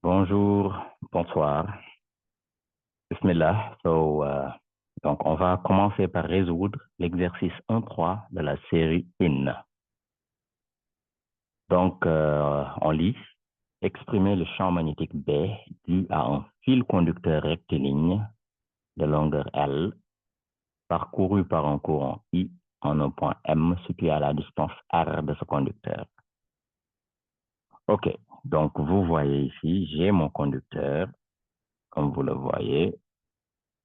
Bonjour, bonsoir. Bismillah. Donc, on va commencer par résoudre l'exercice 1.3 de la série IN. Donc, on lit exprimer le champ magnétique B dû à un fil conducteur rectiligne de longueur L parcouru par un courant I en un point M situé à la distance R de ce conducteur. OK. Donc, vous voyez ici, j'ai mon conducteur, comme vous le voyez,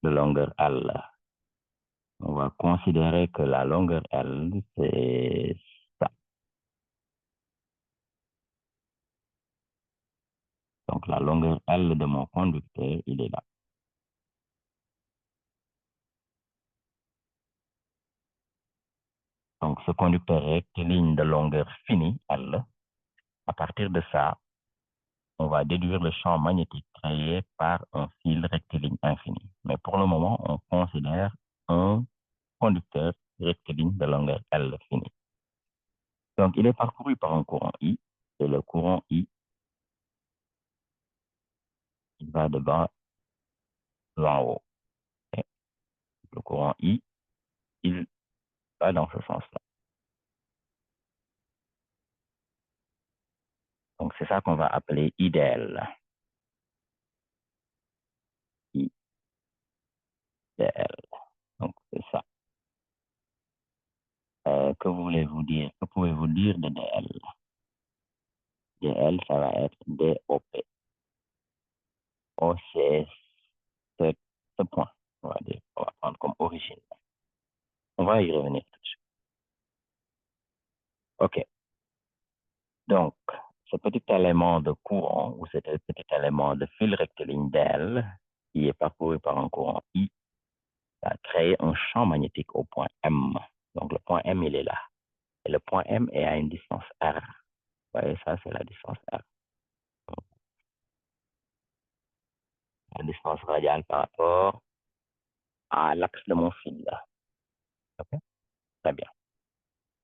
de longueur L. On va considérer que la longueur L, c'est ça. Donc, la longueur L de mon conducteur, il est là. Donc, ce conducteur rectiligne de longueur finie, L, à partir de ça, on va déduire le champ magnétique créé par un fil rectiligne infini. Mais pour le moment, on considère un conducteur rectiligne de longueur L finie. Donc, il est parcouru par un courant I, et le courant I, il va de bas en haut. Et le courant I, il va dans ce sens-là. Donc, c'est ça qu'on va appeler idéal. Idéal. Donc, c'est ça. Que voulez-vous dire? Que pouvez-vous dire de DL? DL, ça va être DOP. O, c'est ce point, on va dire. On va prendre comme origine. On va y revenir tout de suite. OK. Donc, ce petit élément de courant, ou ce petit élément de fil rectiligne d'L, qui est parcouru par un courant I, va créer un champ magnétique au point M. Donc, le point M, il est là. Et le point M est à une distance R. Vous voyez, ça, c'est la distance R. La distance radiale par rapport à l'axe de mon fil. Okay? Très bien.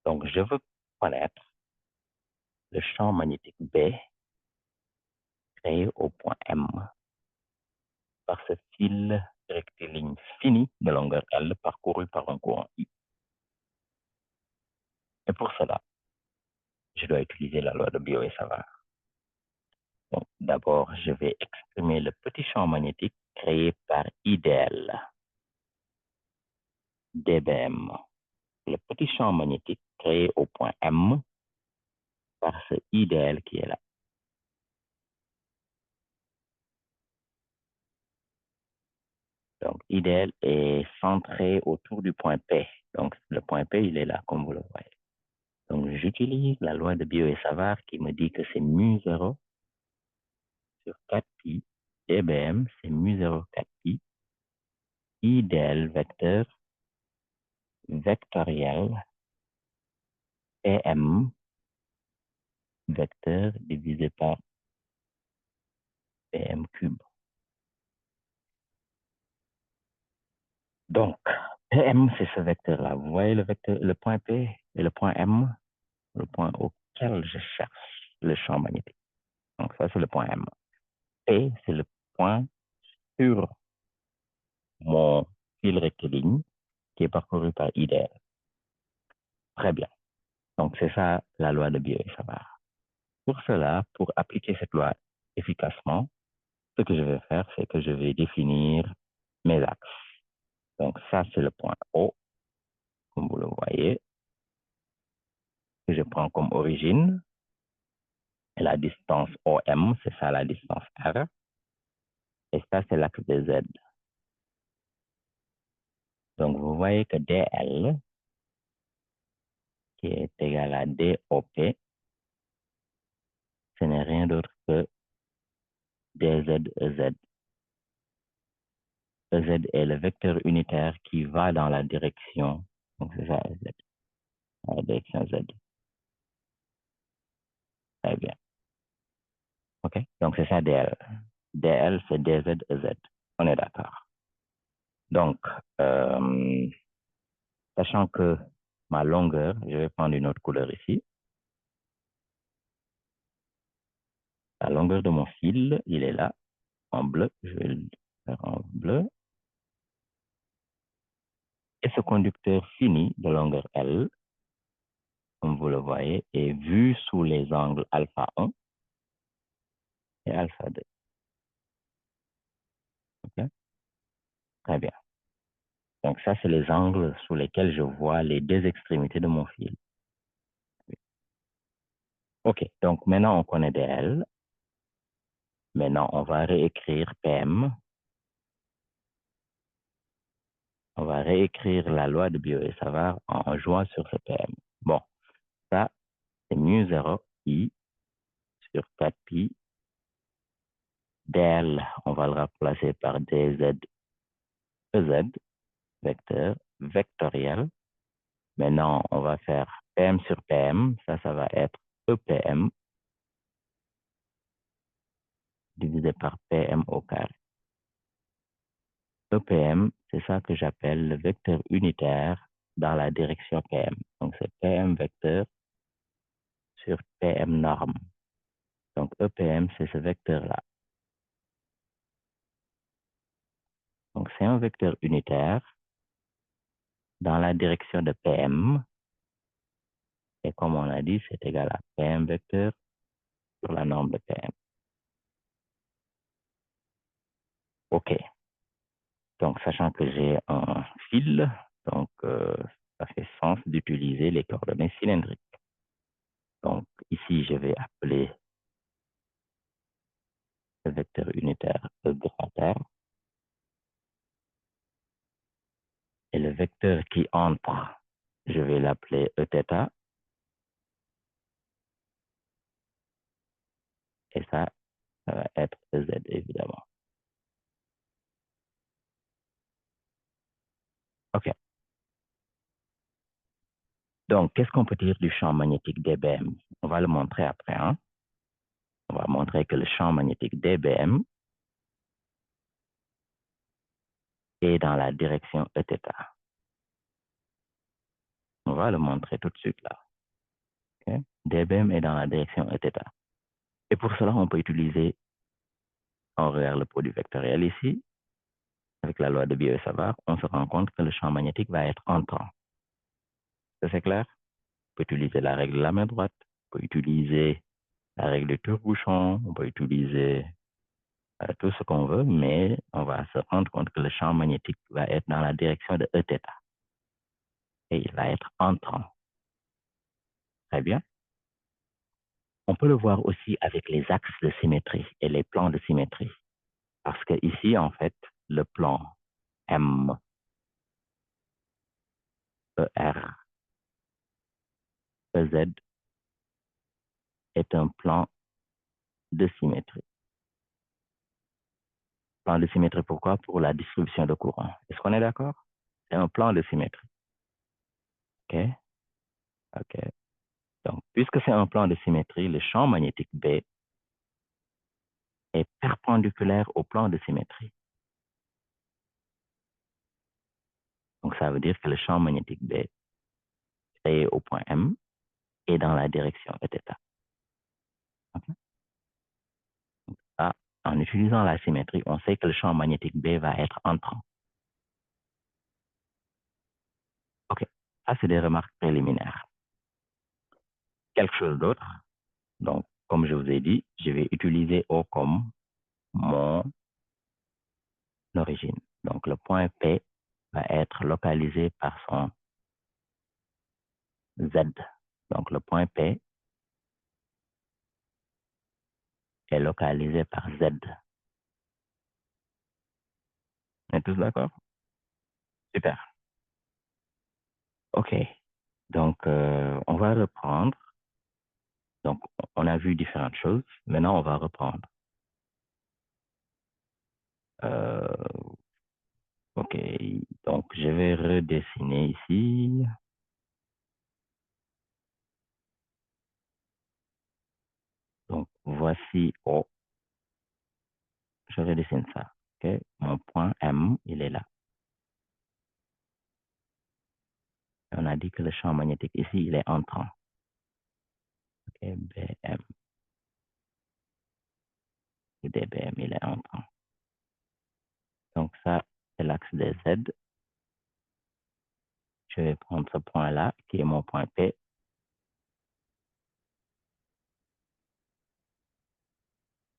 Donc, je veux connaître le champ magnétique B créé au point M par ce fil rectiligne fini de longueur L parcouru par un courant I. Et pour cela, je dois utiliser la loi de Biot et Savart. Donc, d'abord, je vais exprimer le petit champ magnétique créé par IDL, dBm. Le petit champ magnétique créé au point M par ce IDL qui est là. Donc, IDL est centré autour du point P. Donc, le point P, il est là, comme vous le voyez. Donc, j'utilise la loi de Biot et Savart qui me dit que c'est mu0 sur 4pi. dBm, c'est mu0 4pi. IDL vecteur vectoriel PM vecteur divisé par PM cube. Donc, PM, c'est ce vecteur-là. Vous voyez le vecteur, le point P et le point M, le point auquel je cherche le champ magnétique. Donc, ça, c'est le point M. P, c'est le point sur mon fil rectiligne qui est parcouru par IDL. Très bien. Donc, c'est ça la loi de Biot et Savart. Pour cela, pour appliquer cette loi efficacement, ce que je vais faire, c'est que je vais définir mes axes. Donc, ça, c'est le point O, comme vous le voyez, que je prends comme origine. Et la distance OM, c'est ça la distance R. Et ça, c'est l'axe de Z. Donc, vous voyez que DL, qui est égal à DOP, ce n'est rien d'autre que DZ EZ. EZ est le vecteur unitaire qui va dans la direction, donc c'est ça EZ, la direction Z. Très bien. OK? Donc, c'est ça DL. DL, c'est DZ EZ. On est d'accord. Donc, sachant que ma longueur, je vais prendre une autre couleur ici. La longueur longueur de mon fil, il est là, en bleu. Je vais le faire en bleu. Et ce conducteur fini de longueur L, comme vous le voyez, est vu sous les angles alpha 1 et alpha 2. Okay? Très bien. Donc, ça, c'est les angles sous lesquels je vois les deux extrémités de mon fil. OK. Donc, maintenant, on connaît DL. Maintenant, on va réécrire PM. On va réécrire la loi de Biot-Savart en jouant sur ce PM. Bon, ça, c'est mu0 I sur 4pi. DL, on va le remplacer par DZ, EZ, vecteur, vectoriel. Maintenant, on va faire PM sur PM. Ça va être EPM divisé par PM au carré. EPM, c'est ça que j'appelle le vecteur unitaire dans la direction PM. Donc, c'est PM vecteur sur PM norme. Donc, EPM, c'est ce vecteur-là. Donc, c'est un vecteur unitaire dans la direction de PM. Et comme on a dit, c'est égal à PM vecteur sur la norme de PM. OK. Donc, sachant que j'ai un fil, donc ça fait sens d'utiliser les coordonnées cylindriques. Donc, ici, je vais appeler le vecteur unitaire E grand R. Et le vecteur qui entre, je vais l'appeler Eθ. Et ça va être EZ, évidemment. OK. Donc, qu'est-ce qu'on peut dire du champ magnétique dBm? On va le montrer après. Hein? On va montrer que le champ magnétique dBm est dans la direction Eθ. On va le montrer tout de suite là. Okay? dBm est dans la direction Eθ. Et pour cela, on peut utiliser, on regarde le produit vectoriel ici, avec la loi de Biot-Savart, on se rend compte que le champ magnétique va être entrant. C'est clair? On peut utiliser la règle de la main droite, on peut utiliser la règle de tire-bouchon, on peut utiliser tout ce qu'on veut, mais on va se rendre compte que le champ magnétique va être dans la direction de Eθ. Et il va être entrant. Très bien. On peut le voir aussi avec les axes de symétrie et les plans de symétrie. Parce que ici, en fait, le plan M, ER, EZ est un plan de symétrie. Plan de symétrie, pourquoi? Pour la distribution de courant. Est-ce qu'on est d'accord? C'est un plan de symétrie. OK? OK. Donc, puisque c'est un plan de symétrie, le champ magnétique B est perpendiculaire au plan de symétrie. Donc, ça veut dire que le champ magnétique B créé au point M est dans la direction Eθ. Okay? En utilisant la symétrie, on sait que le champ magnétique B va être entrant. OK. Ça, c'est des remarques préliminaires. Quelque chose d'autre. Donc, comme je vous ai dit, je vais utiliser O comme mon origine. Donc, le point P va être localisé par son Z. Donc, le point P est localisé par Z. On est tous d'accord? Super. OK. Donc, on va reprendre. Donc, on a vu différentes choses. Maintenant, on va reprendre. OK. Donc, je vais redessiner ici. Donc, voici O. Je redessine ça. OK. Mon point M, il est là. On a dit que le champ magnétique ici, il est entrant. OK. BM. dBm, il est entrant. Donc ça, c'est l'axe des Z. Je vais prendre ce point-là, qui est mon point P.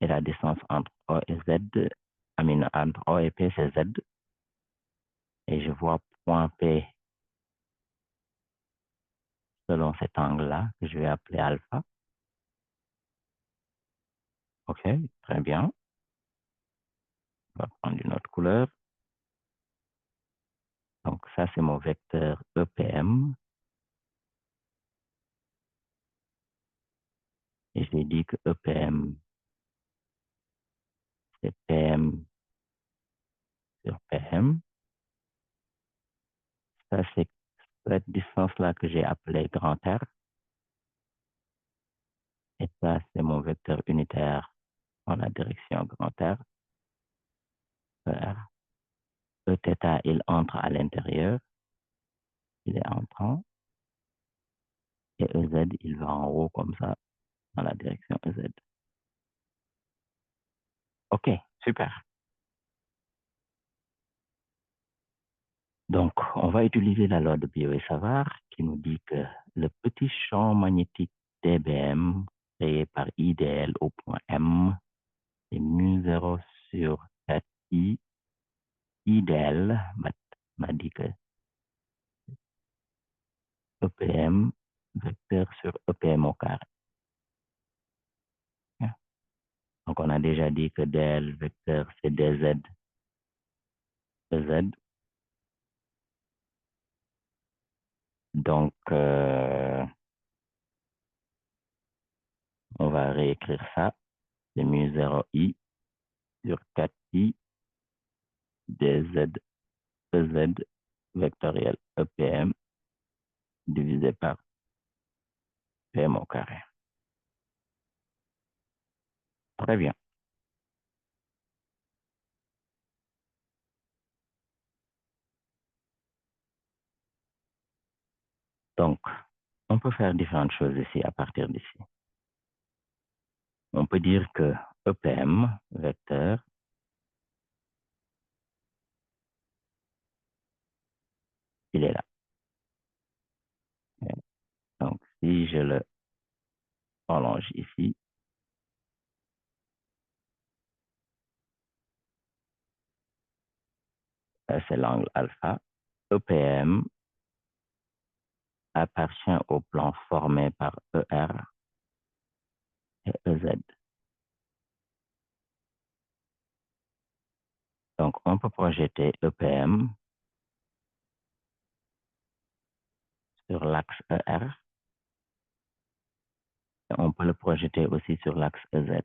Et la distance entre O et Z, entre O et P, c'est Z. Et je vois point P selon cet angle-là, que je vais appeler alpha. OK, très bien. On va prendre une autre couleur. Donc ça, c'est mon vecteur EPM. Et j'ai dit que EPM, c'est PM sur PM. Ça, c'est cette distance-là que j'ai appelée grand R. Et ça, c'est mon vecteur unitaire en la direction grand R. ER. Eθ, il entre à l'intérieur. Il est entrant. Et EZ, il va en haut comme ça, dans la direction EZ. OK, super. Donc, on va utiliser la loi de Biot et Savart qui nous dit que le petit champ magnétique dBm créé par IDL au point M est mu0 sur 4i. IDL m'a dit que EPM, vecteur sur EPM au carré. Donc, on a déjà dit que dl vecteur, c'est dz, ez. Donc, on va réécrire ça. C'est mu0i sur 4i dz ez vectoriel EPM divisé par PM au carré. Très bien. Donc, on peut faire différentes choses ici à partir d'ici. On peut dire que EPM, vecteur, il est là. Donc, si je le prolonge ici, c'est l'angle alpha. EPM appartient au plan formé par ER et EZ. Donc, on peut projeter EPM sur l'axe ER et on peut le projeter aussi sur l'axe EZ.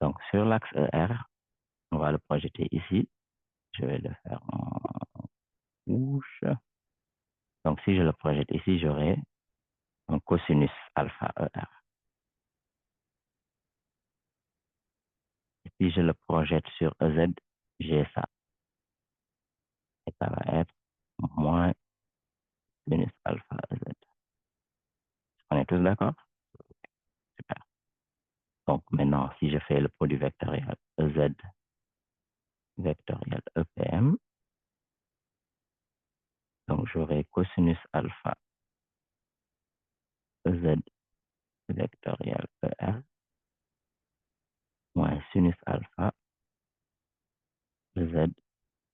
Donc, sur l'axe ER, on va le projeter ici. Je vais le faire en rouge. Donc, si je le projette ici, j'aurai un cosinus alpha ER. Et si je le projette sur EZ, j'ai ça. Et ça va être moins sinus alpha EZ. On est tous d'accord? Super. Donc, maintenant, si je fais le produit vectoriel EZ vectoriel EPM, donc j'aurai cosinus alpha EZ vectoriel ER moins sinus alpha EZ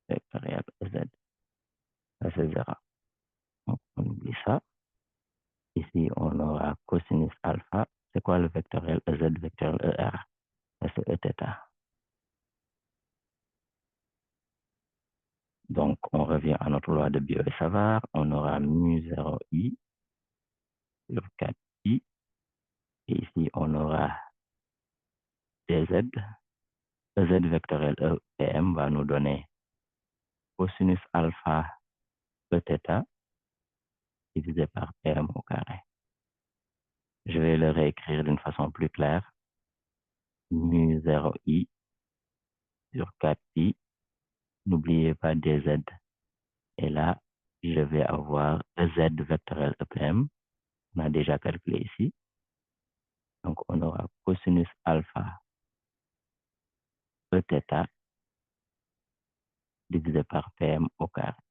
vectoriel EZ. Ça, c'est 0. Donc, on oublie ça. Ici, on aura cosinus alpha. C'est quoi le vectoriel EZ vectoriel ER? C'est Eθ. Donc, on revient à notre loi de Biot et Savart. On aura mu0i sur 4i. Et ici, on aura dz. EZ vectoriel EPM va nous donner cosinus alpha Eθ divisé par PM au carré. Je vais le réécrire d'une façon plus claire. Mu0i sur 4i. N'oubliez pas dz. Et là, je vais avoir EZ vectoriel EPM. On a déjà calculé ici. Donc, on aura cosinus alpha Eθ divisé par PM au carré.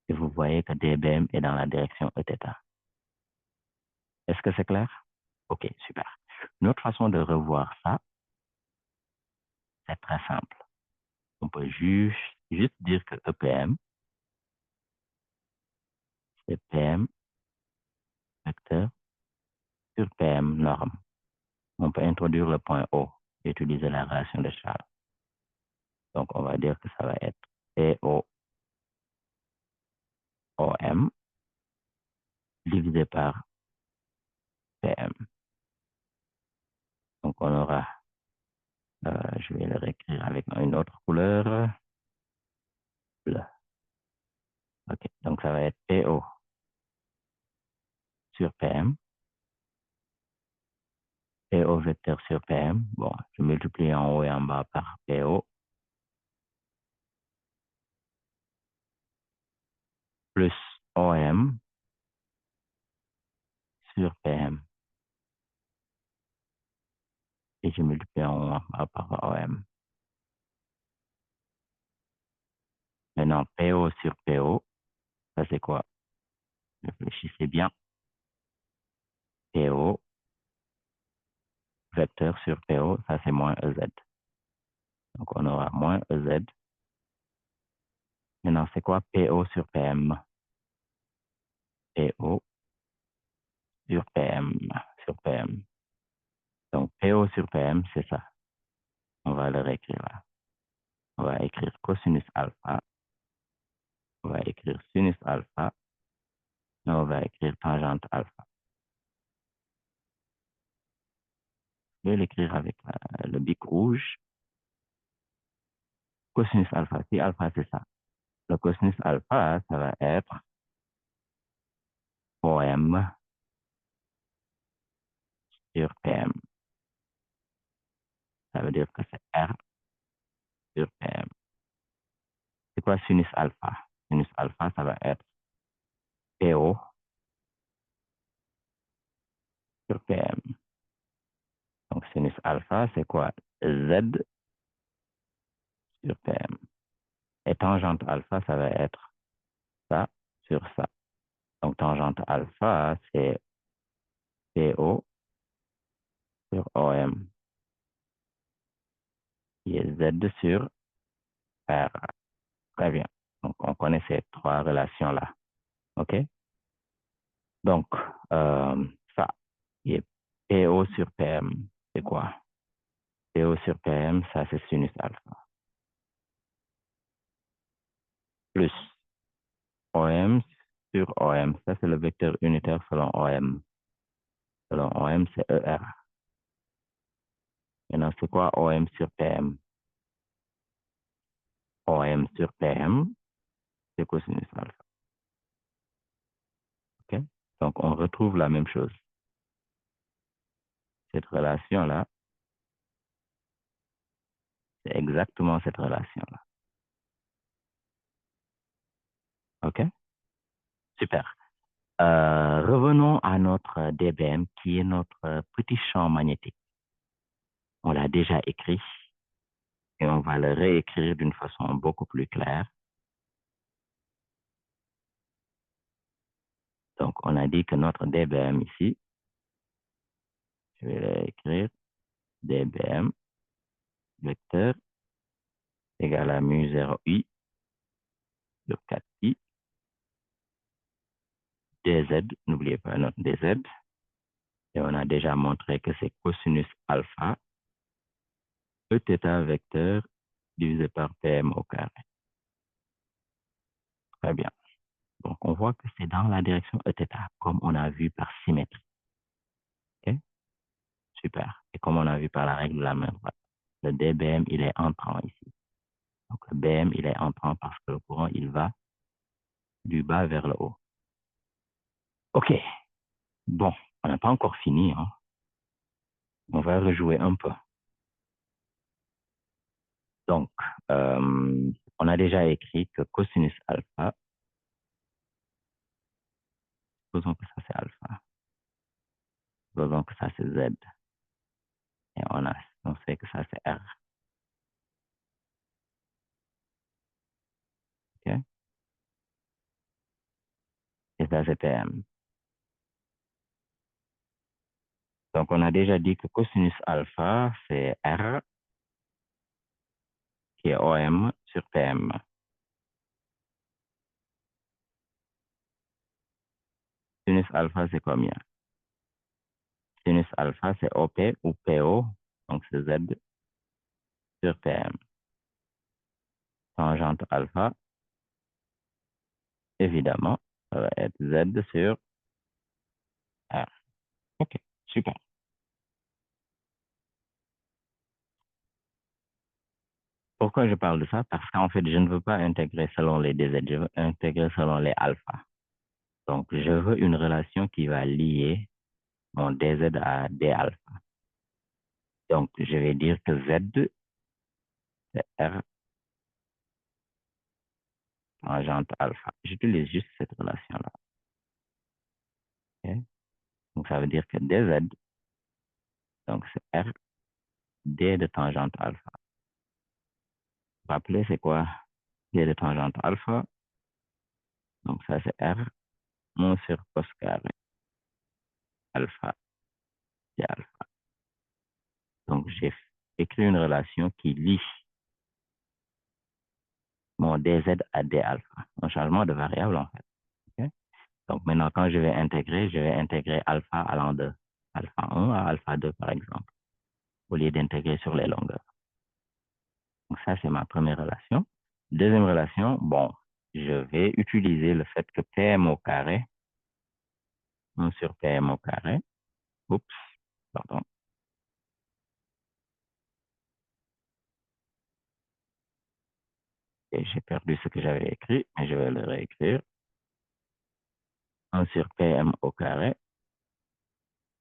Et vous voyez que dBm est dans la direction Eθ. Est-ce que c'est clair? Ok, super. Une autre façon de revoir ça, c'est très simple. On peut juste dire que EPM, c'est PM vecteur sur PM norme. On peut introduire le point O et utiliser la relation de Charles. Donc, on va dire que ça va être PO OM divisé par PM. Donc, on aura, je vais le réécrire avec une autre couleur, bleu. Ok, donc ça va être PO sur PM, PO vecteur sur PM. Bon, je multiplie en haut et en bas par PO, plus OM sur PM. Et je multiplie en haut et en bas par OM. Maintenant, PO sur PO, ça c'est quoi? Réfléchissez bien. PO vecteur sur PO, ça c'est moins EZ. Donc, on aura moins EZ. Maintenant, c'est quoi PO sur PM? PO sur PM, sur PM. Donc, PO sur PM, c'est ça. On va le réécrire là. On va écrire cosinus alpha. On va écrire sinus alpha. Et on va écrire tangente alpha. Je vais l'écrire avec le bic rouge. Cosinus alpha. Si alpha, c'est ça. Le cosinus alpha, ça va être OM sur PM. Ça veut dire que c'est R sur PM. C'est quoi sinus alpha? Sinus alpha, ça va être PO sur PM. Donc, sinus alpha, c'est quoi? Z sur PM. Et tangente alpha, ça va être ça sur ça. Donc, tangente alpha, c'est PO sur OM, qui est Z sur R. Très bien. Donc, on connaît ces trois relations-là. OK? Donc, ça, qui est PO sur PM, c'est quoi? PO sur PM, ça, c'est sinus alpha. Plus OM sur OM. Ça, c'est le vecteur unitaire selon OM. Selon OM, c'est ER. Maintenant, c'est quoi OM sur PM? OM sur PM, c'est cosinus alpha. OK? Donc, on retrouve la même chose. Cette relation-là, c'est exactement cette relation-là. OK? Super. Revenons à notre dBm, qui est notre petit champ magnétique. On l'a déjà écrit et on va le réécrire d'une façon beaucoup plus claire. Donc, on a dit que notre dBm ici, je vais l'écrire, dBm vecteur égale à mu 0i sur 4i dz, n'oubliez pas notre dz, et on a déjà montré que c'est cosinus alpha Eθ vecteur divisé par PM au carré. Très bien. Donc, on voit que c'est dans la direction Eθ, comme on a vu par symétrie. OK? Super. Et comme on a vu par la règle de la main droite, le dBm, il est entrant ici. Donc, le Bm, il est entrant parce que le courant, il va du bas vers le haut. OK. Bon, on n'a pas encore fini. Hein. On va rejouer un peu. Donc, on a déjà écrit que cosinus alpha, supposons que ça c'est alpha, supposons que ça c'est Z, et on sait que ça c'est R. ça c'est PM. Donc, on a déjà dit que cosinus alpha, c'est R qui est OM sur PM. Sinus alpha, c'est combien? Sinus alpha, c'est OP ou PO, donc c'est Z sur PM. Tangente alpha, évidemment, ça va être Z sur R. OK, super. Pourquoi je parle de ça? Parce qu'en fait, je ne veux pas intégrer selon les DZ, je veux intégrer selon les alpha. Donc, je veux une relation qui va lier mon DZ à D alpha. Donc, je vais dire que Z, c'est R tangente alpha. J'utilise juste cette relation-là. Okay? Donc, ça veut dire que DZ, donc c'est R, D de tangente alpha. Rappelez, c'est quoi D de tangente alpha? Donc, ça, c'est R, 1 sur cos carré alpha, D alpha. Donc, j'ai écrit une relation qui lie mon DZ à D alpha. Un changement de variable, en fait. Okay? Donc, maintenant, quand je vais intégrer alpha allant de alpha 1 à alpha 2, par exemple, au lieu d'intégrer sur les longueurs. Donc, ça, c'est ma première relation. Deuxième relation, bon, je vais utiliser le fait que PM au carré, 1 sur PM au carré, oups, pardon, et j'ai perdu ce que j'avais écrit, mais je vais le réécrire. 1 sur PM au carré,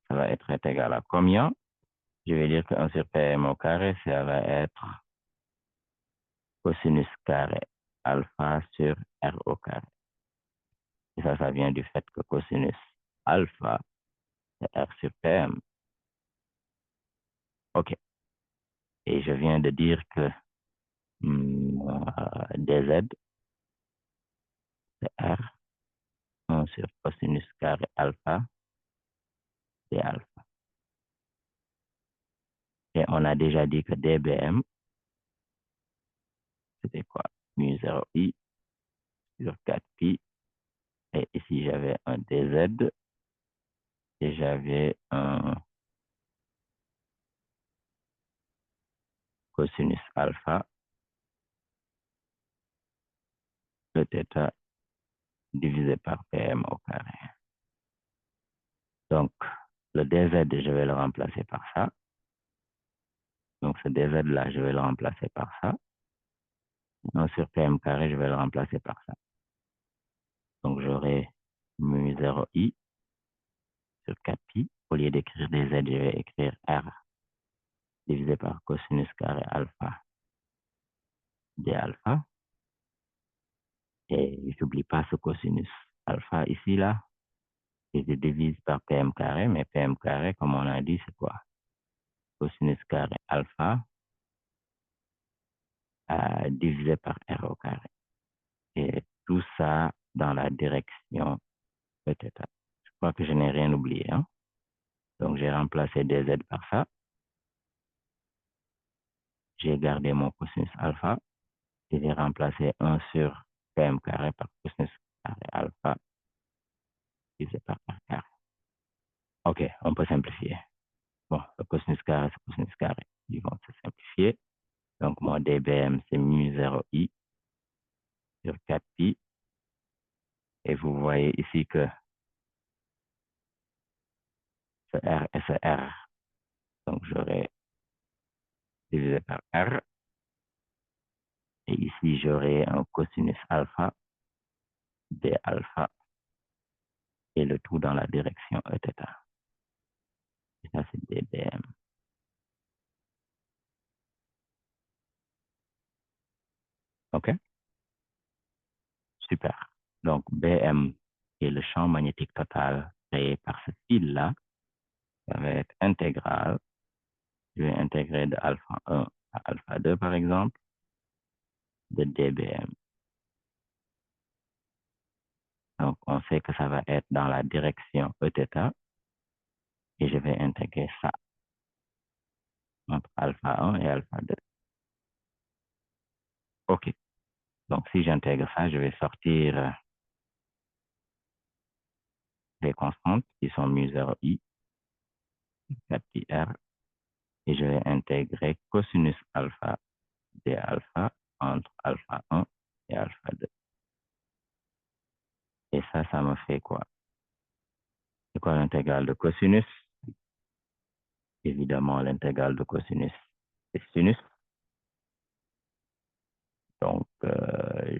ça va être égal à combien? Je vais dire que 1 sur PM au carré, ça va être cosinus carré alpha sur R au carré. Et ça vient du fait que cosinus alpha, c'est R sur PM. OK. Et je viens de dire que dz, c'est R, 1 sur cosinus carré alpha, c'est alpha. Et on a déjà dit que dBm, c'était quoi? Mu 0i sur 4pi. Et ici, j'avais un dz et j'avais un cosinus alpha, θ divisé par pm au carré. Donc, le dz, je vais le remplacer par ça. Donc, ce dz-là, je vais le remplacer par ça. 1 sur pm carré, je vais le remplacer par ça. Donc, j'aurai mu 0i sur 4pi. Au lieu d'écrire dz, je vais écrire r divisé par cosinus carré alpha d alpha. Et je n'oublie pas ce cosinus alpha ici, là. Et je divise par pm carré, mais pm carré, comme on a dit, c'est quoi? Cosinus carré alpha divisé par r au carré. Et tout ça dans la direction θ. Je crois que je n'ai rien oublié. Hein? Donc, j'ai remplacé dz par ça. J'ai gardé mon cosinus alpha. Et j'ai remplacé 1 sur pm carré par cosinus carré alpha divisé par r carré. OK, on peut simplifier. Bon, le cosinus carré, c'est cosinus carré. Ils vont se simplifier. Donc, mon dBm, c'est mu 0i sur 4pi. Et vous voyez ici que ce R et ce R, donc j'aurai divisé par R. Et ici, j'aurai un cosinus alpha, d alpha, et le tout dans la direction θ. Et ça, c'est dBm. OK? Super. Donc, Bm est le champ magnétique total créé par ce fil-là. Ça va être intégral. Je vais intégrer de alpha 1 à alpha 2, par exemple, de dBm Donc, on sait que ça va être dans la direction Eθ. Et je vais intégrer ça entre alpha 1 et alpha 2. OK. Donc, si j'intègre ça, je vais sortir les constantes qui sont mu0i, 4πr, et je vais intégrer cosinus alpha d alpha entre alpha 1 et alpha 2. Et ça me fait quoi? C'est quoi l'intégrale de cosinus? Évidemment, l'intégrale de cosinus, c'est sinus. Donc,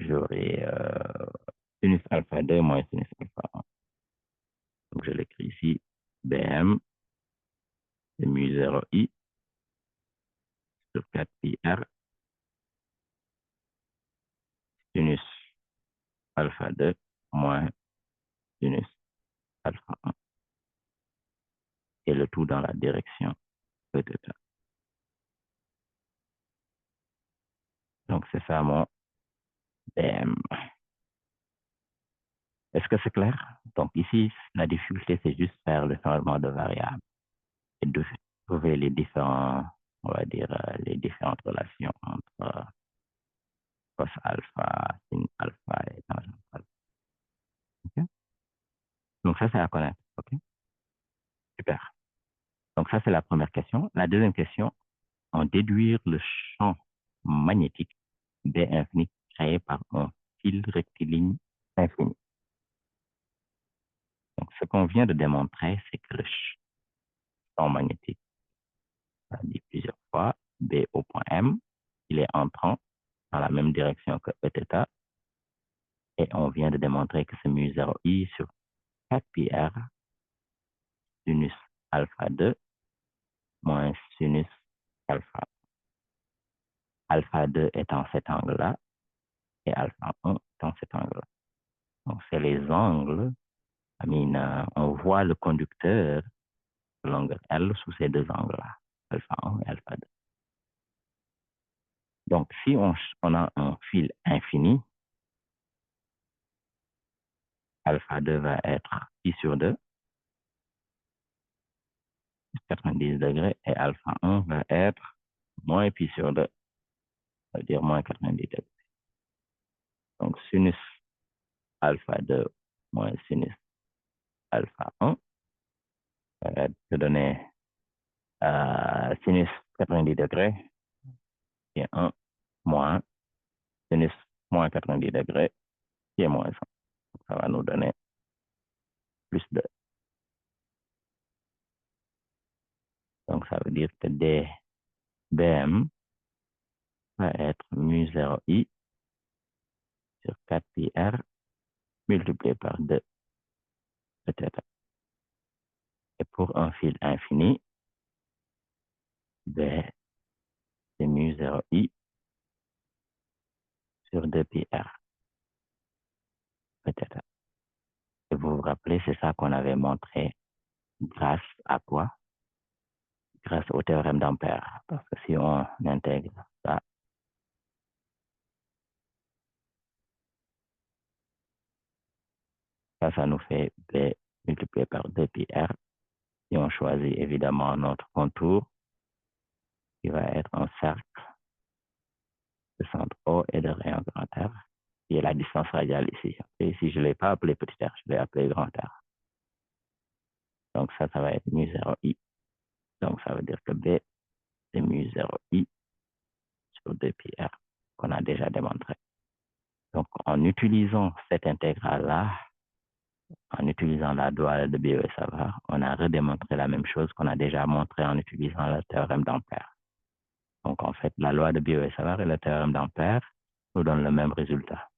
j'aurai sinus alpha 2 moins sinus alpha 1. Donc, je l'écris ici, Bm, c'est mu0i sur 4πr, sinus alpha 2 moins sinus alpha 1. Et le tout dans la direction Eθ. Donc, c'est ça mon Bm. Est-ce que c'est clair? Donc, ici, la difficulté, c'est juste faire le changement de variable et de trouver les différents, on va dire, les différentes relations entre cos alpha, sin alpha et tangente alpha. Okay? Donc, ça, c'est à connaître. OK? Super. Donc, ça, c'est la première question. La deuxième question, en déduire le champ magnétique B infini créé par un fil rectiligne infini. Donc, ce qu'on vient de démontrer, c'est que le champ magnétique, ça dit plusieurs fois, B au point M, il est entrant dans la même direction que Eθ, et on vient de démontrer que c'est mu0i sur 4πr sinus alpha 2 moins sinus alpha. Alpha 2 étant cet angle-là et alpha 1 étant cet angle-là. Donc, c'est les angles. On voit le conducteur de longueur L sous ces deux angles-là, alpha 1 et alpha 2. Donc, si on a un fil infini, alpha 2 va être pi sur 2, 90 degrés, et alpha 1 va être moins pi sur 2, ça veut dire moins 90 degrés. Donc, sinus alpha 2 moins sinus alpha 1 va te donner sinus 90 degrés, qui est 1, moins sinus moins 90 degrés, qui est moins 100. Ça va nous donner plus 2. Donc, ça veut dire que dBm va être mu0i sur 4πr multiplié par 2 peut-être. Et pour un fil infini, B, c'est mu0i sur 2πr peut-être. Et vous vous rappelez, c'est ça qu'on avait montré grâce à quoi? Grâce au théorème d'Ampère. Parce que si on intègre ça, ça nous fait B multiplié par 2πr. Et on choisit évidemment notre contour, qui va être un cercle de centre O et de rayon grand R, qui est la distance radiale ici. Et ici, je ne l'ai pas appelé petit r, je l'ai appelé grand R. Donc ça va être mu0i. Donc ça veut dire que B, c'est mu0i sur 2πr, qu'on a déjà démontré. Donc en utilisant cette intégrale-là, en utilisant la loi de Biot et Savart, on a redémontré la même chose qu'on a déjà montré en utilisant le théorème d'Ampère. Donc en fait, la loi de Biot et Savart et le théorème d'Ampère nous donnent le même résultat.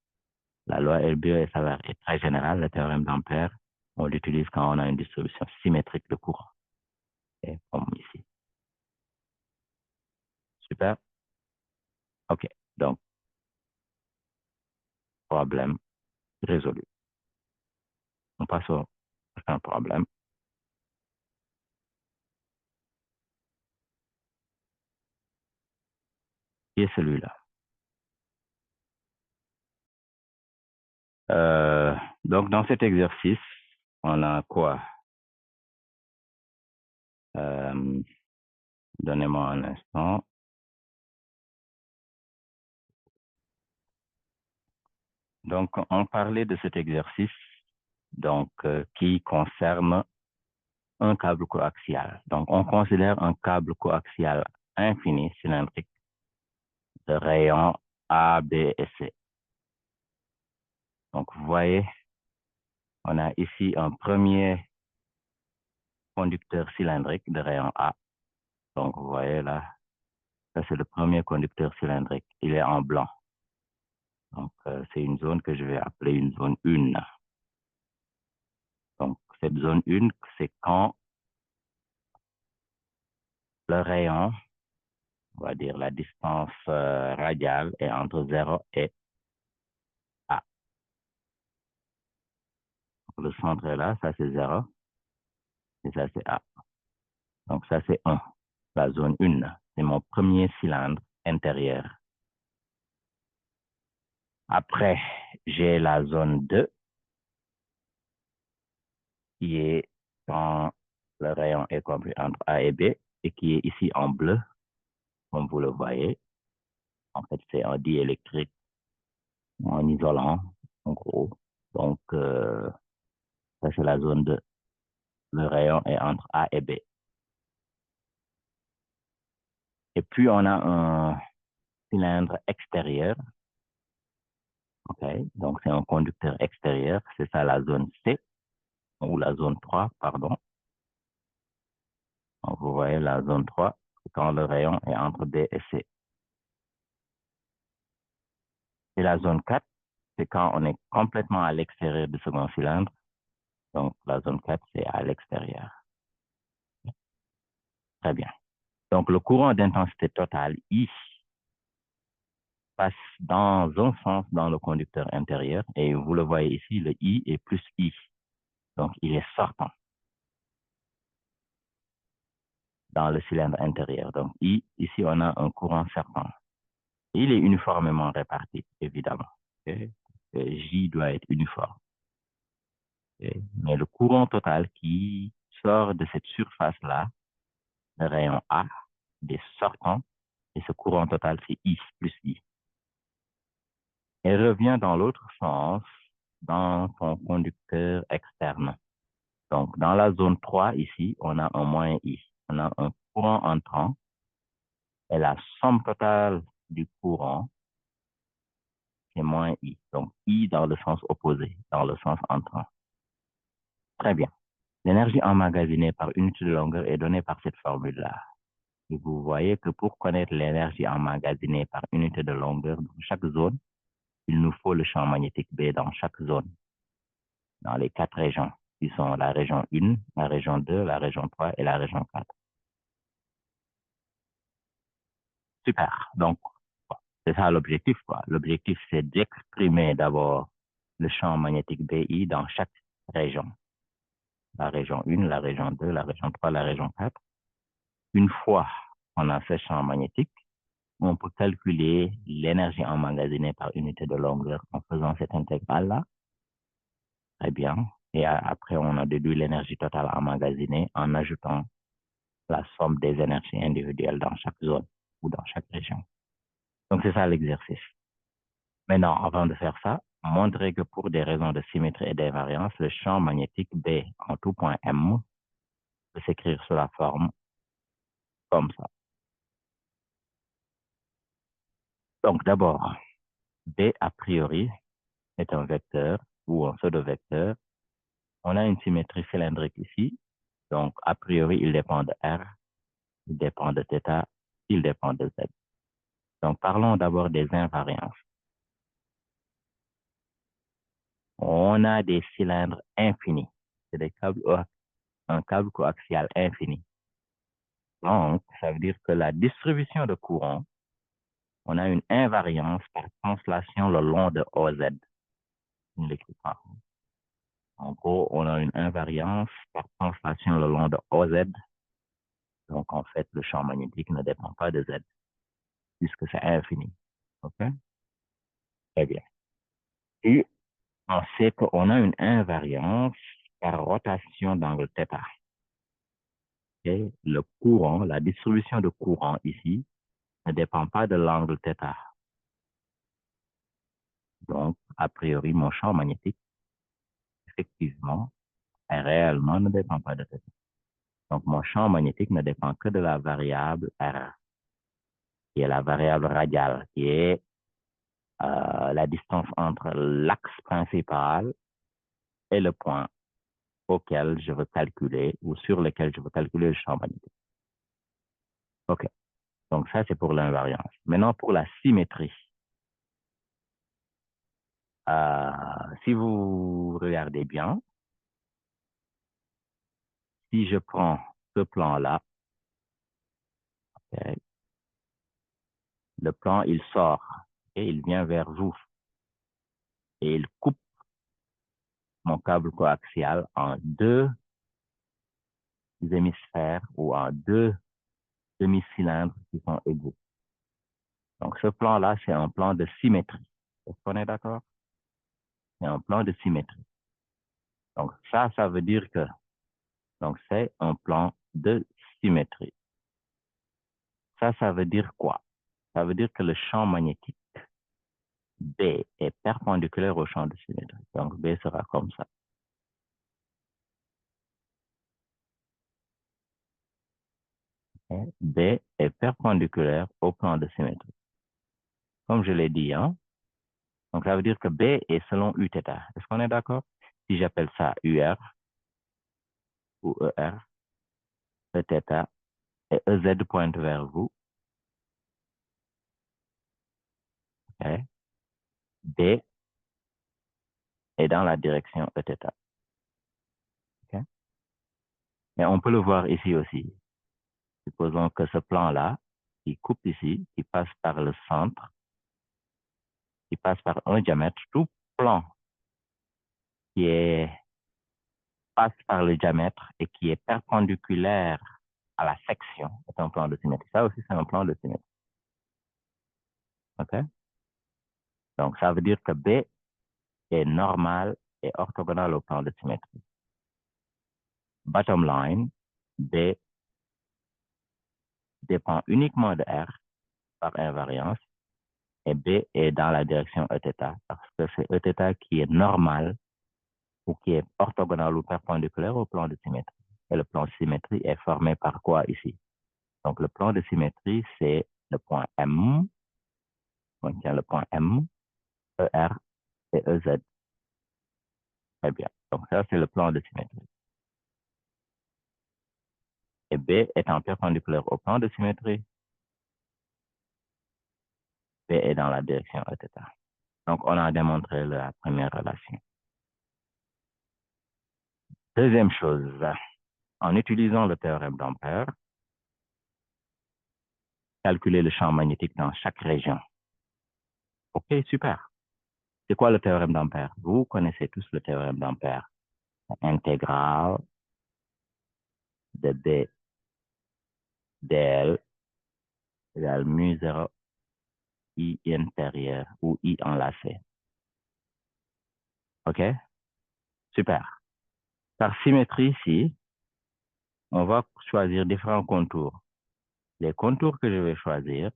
La loi de Biot et Savart est très générale, le théorème d'Ampère, on l'utilise quand on a une distribution symétrique de courant. Et comme ici. Super. OK. Donc, problème résolu. On passe au prochain problème. Qui est celui-là? Donc, dans cet exercice, on a quoi? Donnez-moi un instant. Donc, on parlait de cet exercice donc, qui concerne un câble coaxial. Donc, on considère un câble coaxial infini cylindrique de rayon A, B et C. Donc, vous voyez, on a ici un premier conducteur cylindrique de rayon A. Donc, vous voyez là, ça c'est le premier conducteur cylindrique. Il est en blanc. Donc, c'est une zone que je vais appeler une zone 1. Donc, cette zone 1, c'est quand le rayon, on va dire la distance radiale est entre 0 et A. Donc, le centre est là, ça c'est 0 et ça c'est A. Donc, ça c'est 1, la zone 1. C'est mon premier cylindre intérieur. Après, j'ai la zone 2 qui est quand le rayon est compris entre A et B et qui est ici en bleu, comme vous le voyez. En fait, c'est un diélectrique en isolant, en gros. Donc, ça, c'est la zone 2. Le rayon est entre A et B. Et puis, on a un cylindre extérieur. OK? Donc, c'est un conducteur extérieur. C'est ça la zone C, ou la zone 3, pardon. Donc, vous voyez la zone 3, c'est quand le rayon est entre B et C. Et la zone 4, c'est quand on est complètement à l'extérieur du second cylindre. Donc, la zone 4, c'est à l'extérieur. Très bien. Donc, le courant d'intensité totale, I, passe dans un sens dans le conducteur intérieur. Et vous le voyez ici, le I est plus I. Donc, il est sortant dans le cylindre intérieur. Donc, I, ici, on a un courant sortant. Il est uniformément réparti, évidemment. Okay? J doit être uniforme. Okay? Mais le courant total qui sort de cette surface-là, le rayon A, des sortants, et ce courant total, c'est I plus I. Et revient dans l'autre sens, dans ton conducteur externe. Donc, dans la zone 3, ici, on a un moins I. On a un courant entrant et la somme totale du courant, c'est moins I. Donc, I dans le sens opposé, dans le sens entrant. Très bien. L'énergie emmagasinée par unité de longueur est donnée par cette formule-là. Et vous voyez que pour connaître l'énergie emmagasinée par unité de longueur dans chaque zone, il nous faut le champ magnétique B dans chaque zone, dans les 4 régions, qui sont la région 1, la région 2, la région 3 et la région 4. Super. Donc, c'est ça l'objectif, quoi. L'objectif, c'est d'exprimer d'abord le champ magnétique BI dans chaque région. La région 1, la région 2, la région 3, la région 4. Une fois qu'on a ce champ magnétique, on peut calculer l'énergie emmagasinée par unité de longueur en faisant cette intégrale-là. Très bien. Et après, on a déduit l'énergie totale emmagasinée en ajoutant la somme des énergies individuelles dans chaque zone ou dans chaque région. Donc, c'est ça l'exercice. Maintenant, avant de faire ça, montrer que pour des raisons de symétrie et d'invariance, le champ magnétique B en tout point M peut s'écrire sous la forme comme ça. Donc, d'abord, B a priori est un vecteur ou un pseudo-vecteur. On a une symétrie cylindrique ici. Donc, a priori, il dépend de R, il dépend de θ, il dépend de Z. Donc, parlons d'abord des invariances. On a des cylindres infinis. C'est des câbles, un câble coaxial infini. Donc, ça veut dire que la distribution de courant, on a une invariance par translation le long de OZ. On l'écrit pas. En gros, on a une invariance par translation le long de OZ. Donc, en fait, le champ magnétique ne dépend pas de Z, puisque c'est infini. OK? Très bien. Et on sait qu'on a une invariance par rotation d'angle θ. Et le courant, la distribution de courant ici, ne dépend pas de l'angle θ. Donc, a priori, mon champ magnétique, effectivement, et réellement ne dépend pas de θ. Donc, mon champ magnétique ne dépend que de la variable R, qui est la variable radiale, qui est la distance entre l'axe principal et le point auquel je veux calculer ou sur lequel je veux calculer le champ magnétique. OK. Donc, ça, c'est pour l'invariance. Maintenant, pour la symétrie. Si vous regardez bien, si je prends ce plan-là, okay, le plan, il sort et il vient vers vous et il coupe mon câble coaxial en deux hémisphères ou en deux demi-cylindres qui sont égaux. Donc, ce plan-là, c'est un plan de symétrie. Est-ce qu'on est d'accord? C'est un plan de symétrie. Donc, ça veut dire que, donc, c'est un plan de symétrie. Ça veut dire quoi? Ça veut dire que le champ magnétique B est perpendiculaire au champ de symétrie. Donc, B sera comme ça. B est perpendiculaire au plan de symétrie. Comme je l'ai dit, hein? Donc, ça veut dire que B est selon Uθ. Est-ce qu'on est d'accord? Si j'appelle ça UR ou ER, Eθ et EZ pointe vers vous, okay? B est dans la direction Eθ. Okay? Et on peut le voir ici aussi. Supposons que ce plan-là, il coupe ici, il passe par le centre, il passe par un diamètre. Tout plan qui passe par le diamètre et qui est perpendiculaire à la section est un plan de symétrie. Ça aussi, c'est un plan de symétrie. OK? Donc, ça veut dire que B est normal et orthogonal au plan de symétrie. Bottom line, B dépend uniquement de R par invariance et B est dans la direction Eθ parce que c'est Eθ qui est normal ou qui est orthogonal ou perpendiculaire au plan de symétrie. Et le plan de symétrie est formé par quoi ici? Donc, le plan de symétrie, c'est le point M. On tient le point M, ER et EZ. Très bien. Donc, ça, c'est le plan de symétrie. Et B étant perpendiculaire au plan de symétrie, B est dans la direction Eθ. Donc, on a démontré la première relation. Deuxième chose, en utilisant le théorème d'Ampère, calculer le champ magnétique dans chaque région. OK, super. C'est quoi le théorème d'Ampère? Vous connaissez tous le théorème d'Ampère. Intégrale de B dl égale mu 0 I intérieur ou I enlacé. OK? Super. Par symétrie ici, on va choisir différents contours. Les contours que je vais choisir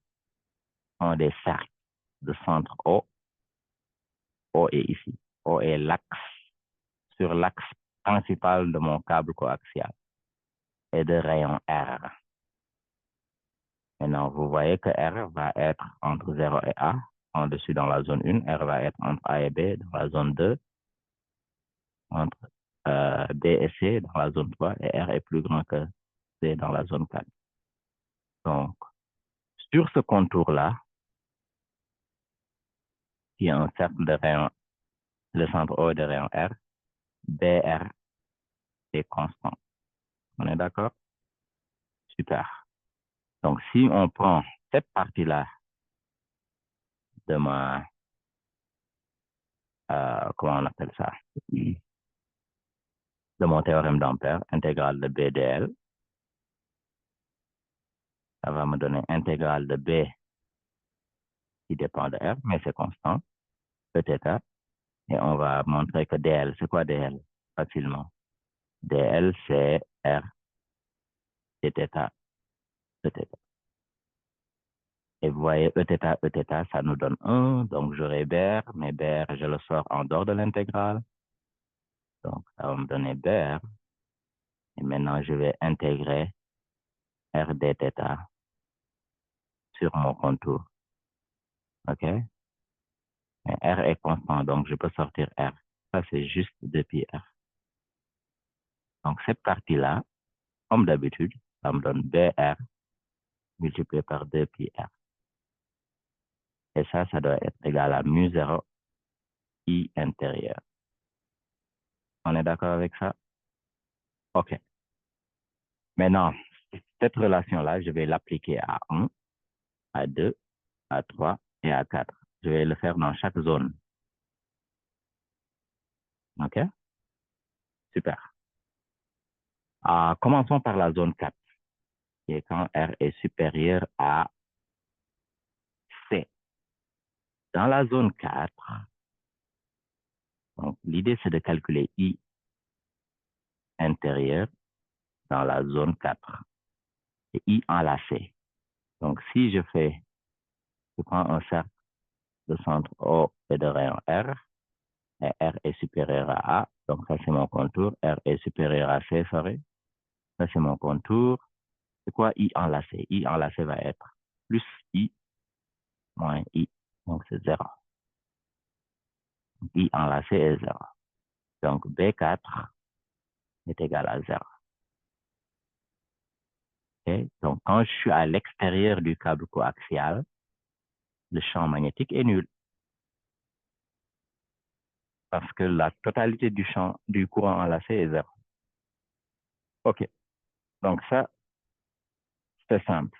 sont des cercles de centre O. O est ici. O est l'axe, sur l'axe principal de mon câble coaxial et de rayon R. Maintenant, vous voyez que R va être entre 0 et A, en dessus dans la zone 1. R va être entre A et B dans la zone 2, entre B et C dans la zone 3, et R est plus grand que C dans la zone 4. Donc, sur ce contour-là, qui est un cercle de rayon, le centre O de rayon R, BR est constant. On est d'accord? Super. Donc, si on prend cette partie-là de ma, comment on appelle ça? De mon théorème d'Ampère, intégrale de B dl, ça va me donner intégrale de B qui dépend de R, mais c'est constant, Eθ Et on va montrer que DL, c'est quoi DL? Facilement. DL, c'est R et θ, E θ. Et vous voyez, E θ, ça nous donne 1. Donc, j'aurai BR, mais BR, je le sors en dehors de l'intégrale. Donc, ça va me donner BR. Et maintenant, je vais intégrer R dθ sur mon contour. OK? Mais R est constant, donc je peux sortir R. Ça, c'est juste 2πr. Donc, cette partie-là, comme d'habitude, ça me donne BR multiplié par 2πr. Et ça doit être égal à mu0 I intérieur. On est d'accord avec ça? OK. Maintenant, cette relation-là, je vais l'appliquer à 1, à 2, à 3 et à 4. Je vais le faire dans chaque zone. OK? Super. Commençons par la zone 4, qui est quand R est supérieur à C. Dans la zone 4, l'idée c'est de calculer I intérieur dans la zone 4 et I enlacé. Donc, si je prends un cercle de centre O et de rayon R, et R est supérieur à A, donc ça c'est mon contour, R est supérieur à C, sorry. Ça c'est mon contour. C'est quoi I enlacé? I enlacé va être plus I moins I, donc c'est 0. I enlacé est 0. Donc B4 est égal à 0. Okay? Donc quand je suis à l'extérieur du câble coaxial, le champ magnétique est nul. Parce que la totalité du courant enlacé est 0. OK. Donc ça, c'est simple.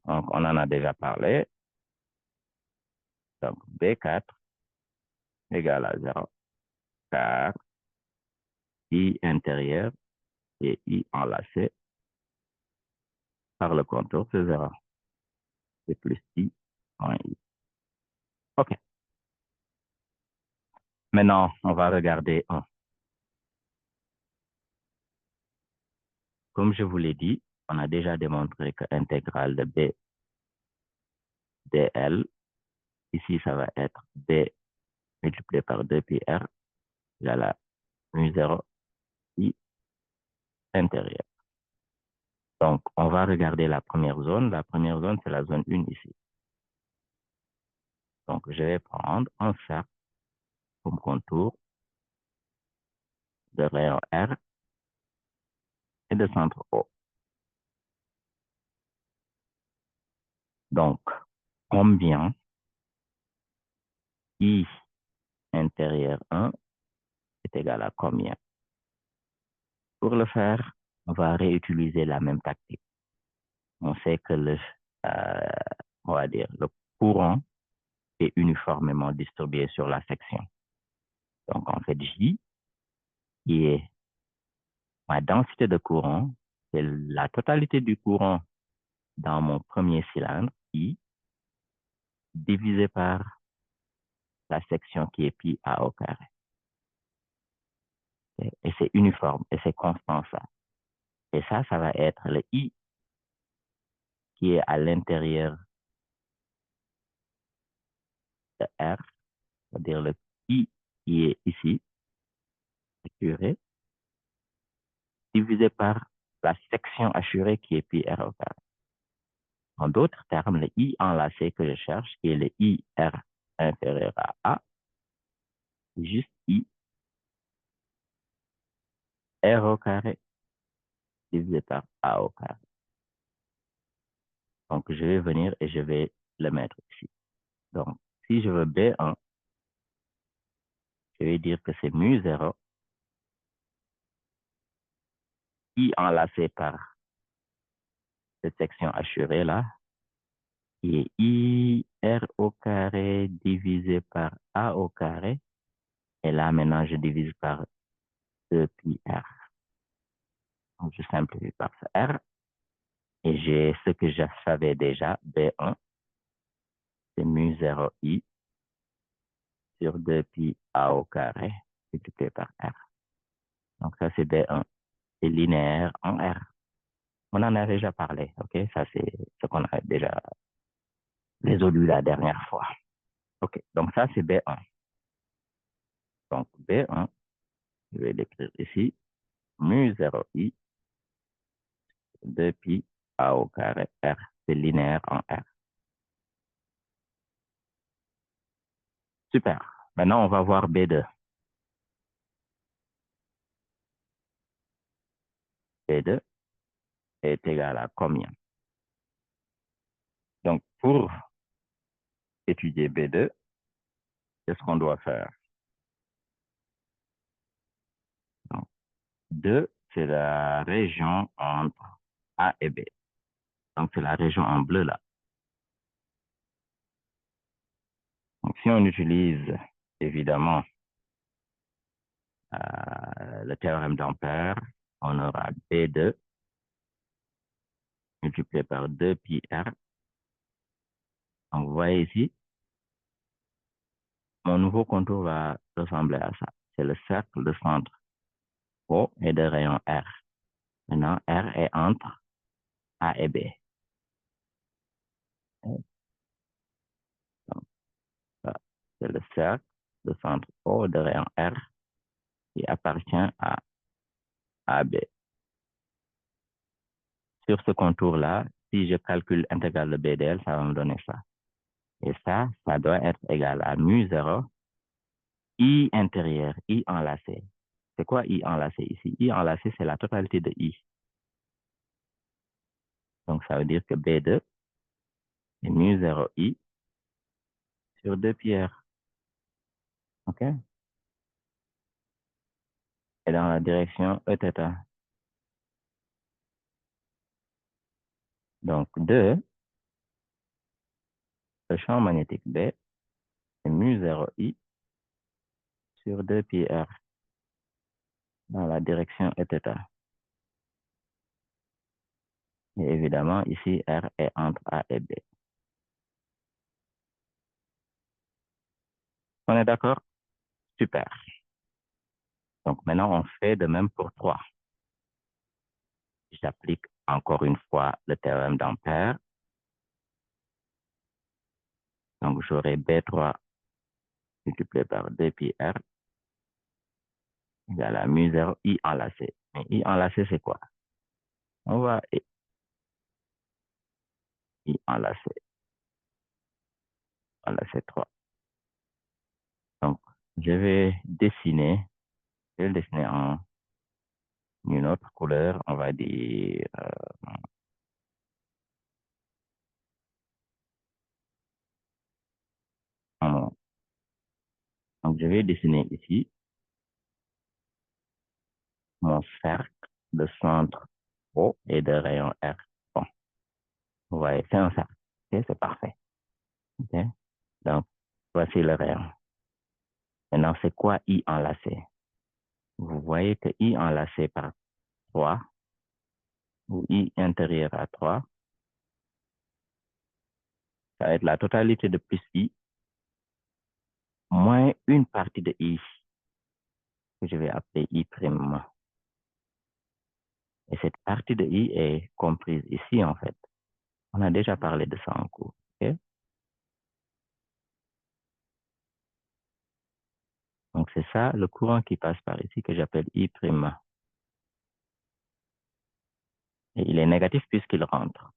Donc on en a déjà parlé. Donc B4 égale à 0. Car I intérieur et I enlacé par le contour, c'est 0. C'est plus I moins I. OK. Maintenant, on va regarder 1. Comme je vous l'ai dit, on a déjà démontré que l'intégrale de B dl, ici, ça va être B multiplié par 2πr égale à mu0 I intérieur. Donc, on va regarder la première zone. La première zone, c'est la zone 1 ici. Donc, je vais prendre un cercle comme contour de rayon R et de centre O. Donc, combien I intérieur 1 est égal à combien? Pour le faire, on va réutiliser la même tactique. On sait que on va dire, le courant est uniformément distribué sur la section. Donc, en fait, J, qui est ma densité de courant, c'est la totalité du courant dans mon premier cylindre, I, divisé par la section qui est pi A au carré. Et c'est uniforme, et c'est constant ça. Et ça va être le I qui est à l'intérieur de R, c'est-à-dire le I qui est ici, assuré, divisé par la section assurée qui est pi R au carré. En d'autres termes, le I enlacé que je cherche, qui est le IR inférieur à A, c'est juste I R au carré divisé par A au carré. Donc, je vais venir et je vais le mettre ici. Donc, si je veux B1, je vais dire que c'est mu0, I enlacé par cette section assurée là, qui est I R au carré divisé par A au carré. Et là, maintenant, je divise par 2πr. Donc, je simplifie par ça, R. Et j'ai ce que je savais déjà, B1, c'est mu0i sur 2 pi A au carré multiplié par R. Donc ça, c'est B1. C'est linéaire en R. On en a déjà parlé, ok? Ça, c'est ce qu'on a déjà résolu la dernière fois. Ok, donc ça, c'est B1. Donc B1, je vais l'écrire ici, mu 0i, 2 pi A au carré R. C'est linéaire en R. Super. Maintenant, on va voir B2. B2 est égal à combien? Donc, pour étudier B2, qu'est-ce qu'on doit faire? Donc, 2, c'est la région entre A et B. Donc, c'est la région en bleu là. Donc, si on utilise évidemment le théorème d'Ampère, on aura B2 multiplié par 2 pi R. Donc, vous voyez ici, mon nouveau contour va ressembler à ça. C'est le cercle de centre O et de rayon R. Maintenant, R est entre A et B. Donc, c'est le cercle de centre O de rayon R qui appartient à AB. Sur ce contour-là, si je calcule l'intégrale de BDL, ça va me donner ça. Et ça doit être égal à mu 0, I intérieur, I enlacé. C'est quoi I enlacé ici? I enlacé, c'est la totalité de I. Donc, ça veut dire que B2 est mu 0 I sur 2 pi R. OK? Et dans la direction Eθ. Donc, 2, le champ magnétique B est mu 0 I sur 2 pi R dans la direction Eθ. Et évidemment, ici, R est entre A et B. On est d'accord? Super. Donc maintenant, on fait de même pour 3. J'applique encore une fois le théorème d'Ampère. Donc j'aurai B3 multiplié par 2 pi R égale à mu 0 I enlacé. Mais I enlacé, c'est quoi? On va I enlacé 3. Donc je vais le dessiner en une autre couleur, on va dire en noir. Donc je vais dessiner ici mon cercle de centre O et de rayon R. Bon, vous voyez, c'est un cercle. Okay, c'est parfait. Okay? Donc, voici le rayon. Maintenant, c'est quoi I enlacé? Vous voyez que I enlacé par 3, ou I intérieur à 3, ça va être la totalité de plus I, moins une partie de I, que je vais appeler I'. Et cette partie de I est comprise ici, en fait. On a déjà parlé de ça en cours. Okay? Donc, c'est ça, le courant qui passe par ici, que j'appelle I'. Et il est négatif puisqu'il rentre.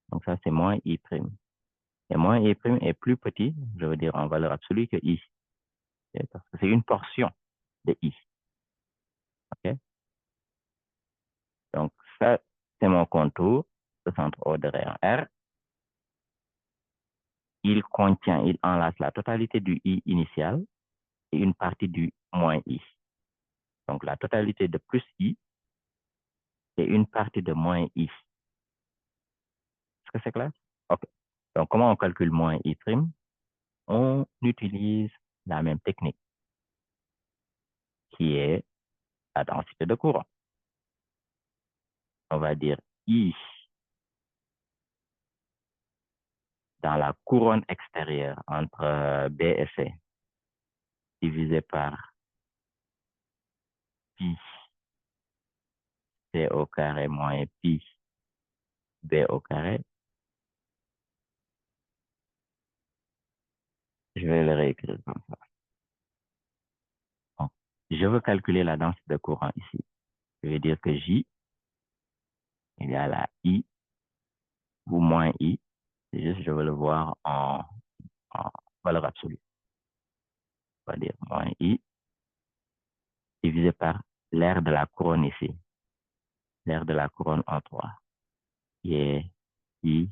Donc, ça, c'est moins I'. Et moins I' est plus petit, je veux dire en valeur absolue, que I. Okay? Parce que c'est une portion de I. Okay? Donc, ça, c'est mon contour, le centre O de rayon R. Il enlace la totalité du I initial et une partie du moins I. Donc, la totalité de plus I et une partie de moins I. Est-ce que c'est clair? OK. Donc, comment on calcule moins I'? On utilise la même technique qui est la densité de courant. On va dire I dans la couronne extérieure entre B et C. divisé par pi C au carré moins pi B au carré. Je vais le réécrire comme ça. Donc, je veux calculer la densité de courant ici. Je vais dire que J égale à I ou moins I. C'est juste, je veux le voir en valeur absolue. On va dire moins I divisé par l'aire de la couronne ici. L'aire de la couronne en 3. Qui est I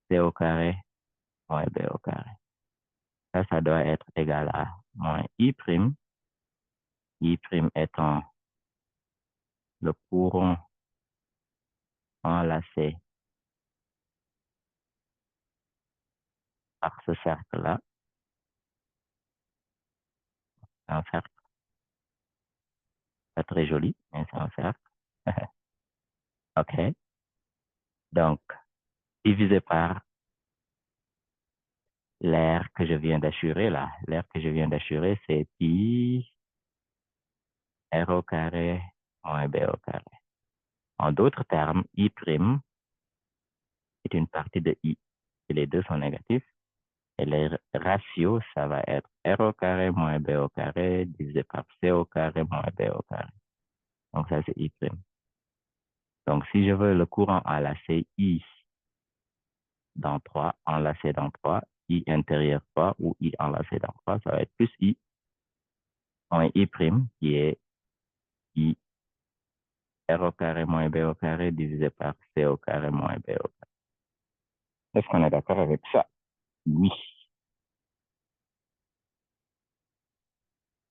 C au carré moins B au carré. Ça doit être égal à moins I prime. I prime étant le courant enlacé par ce cercle-là. C'est un cercle. Pas très joli, mais c'est un cercle. OK. Donc, divisé par l'aire que je viens d'assurer là. L'aire que je viens d'assurer, c'est pi R au carré moins B au carré. En d'autres termes, I prime est une partie de I. Et les deux sont négatifs. Et les ratios, ça va être R au carré moins B au carré divisé par C au carré moins B au carré. Donc, ça, c'est I prime. Donc, si je veux le courant enlacé I dans 3, enlacé dans 3, I intérieur 3 ou I enlacé dans 3, ça va être plus I moins I prime qui est I R au carré moins B au carré divisé par C au carré moins B au carré. Est-ce qu'on est d'accord avec ça? Oui.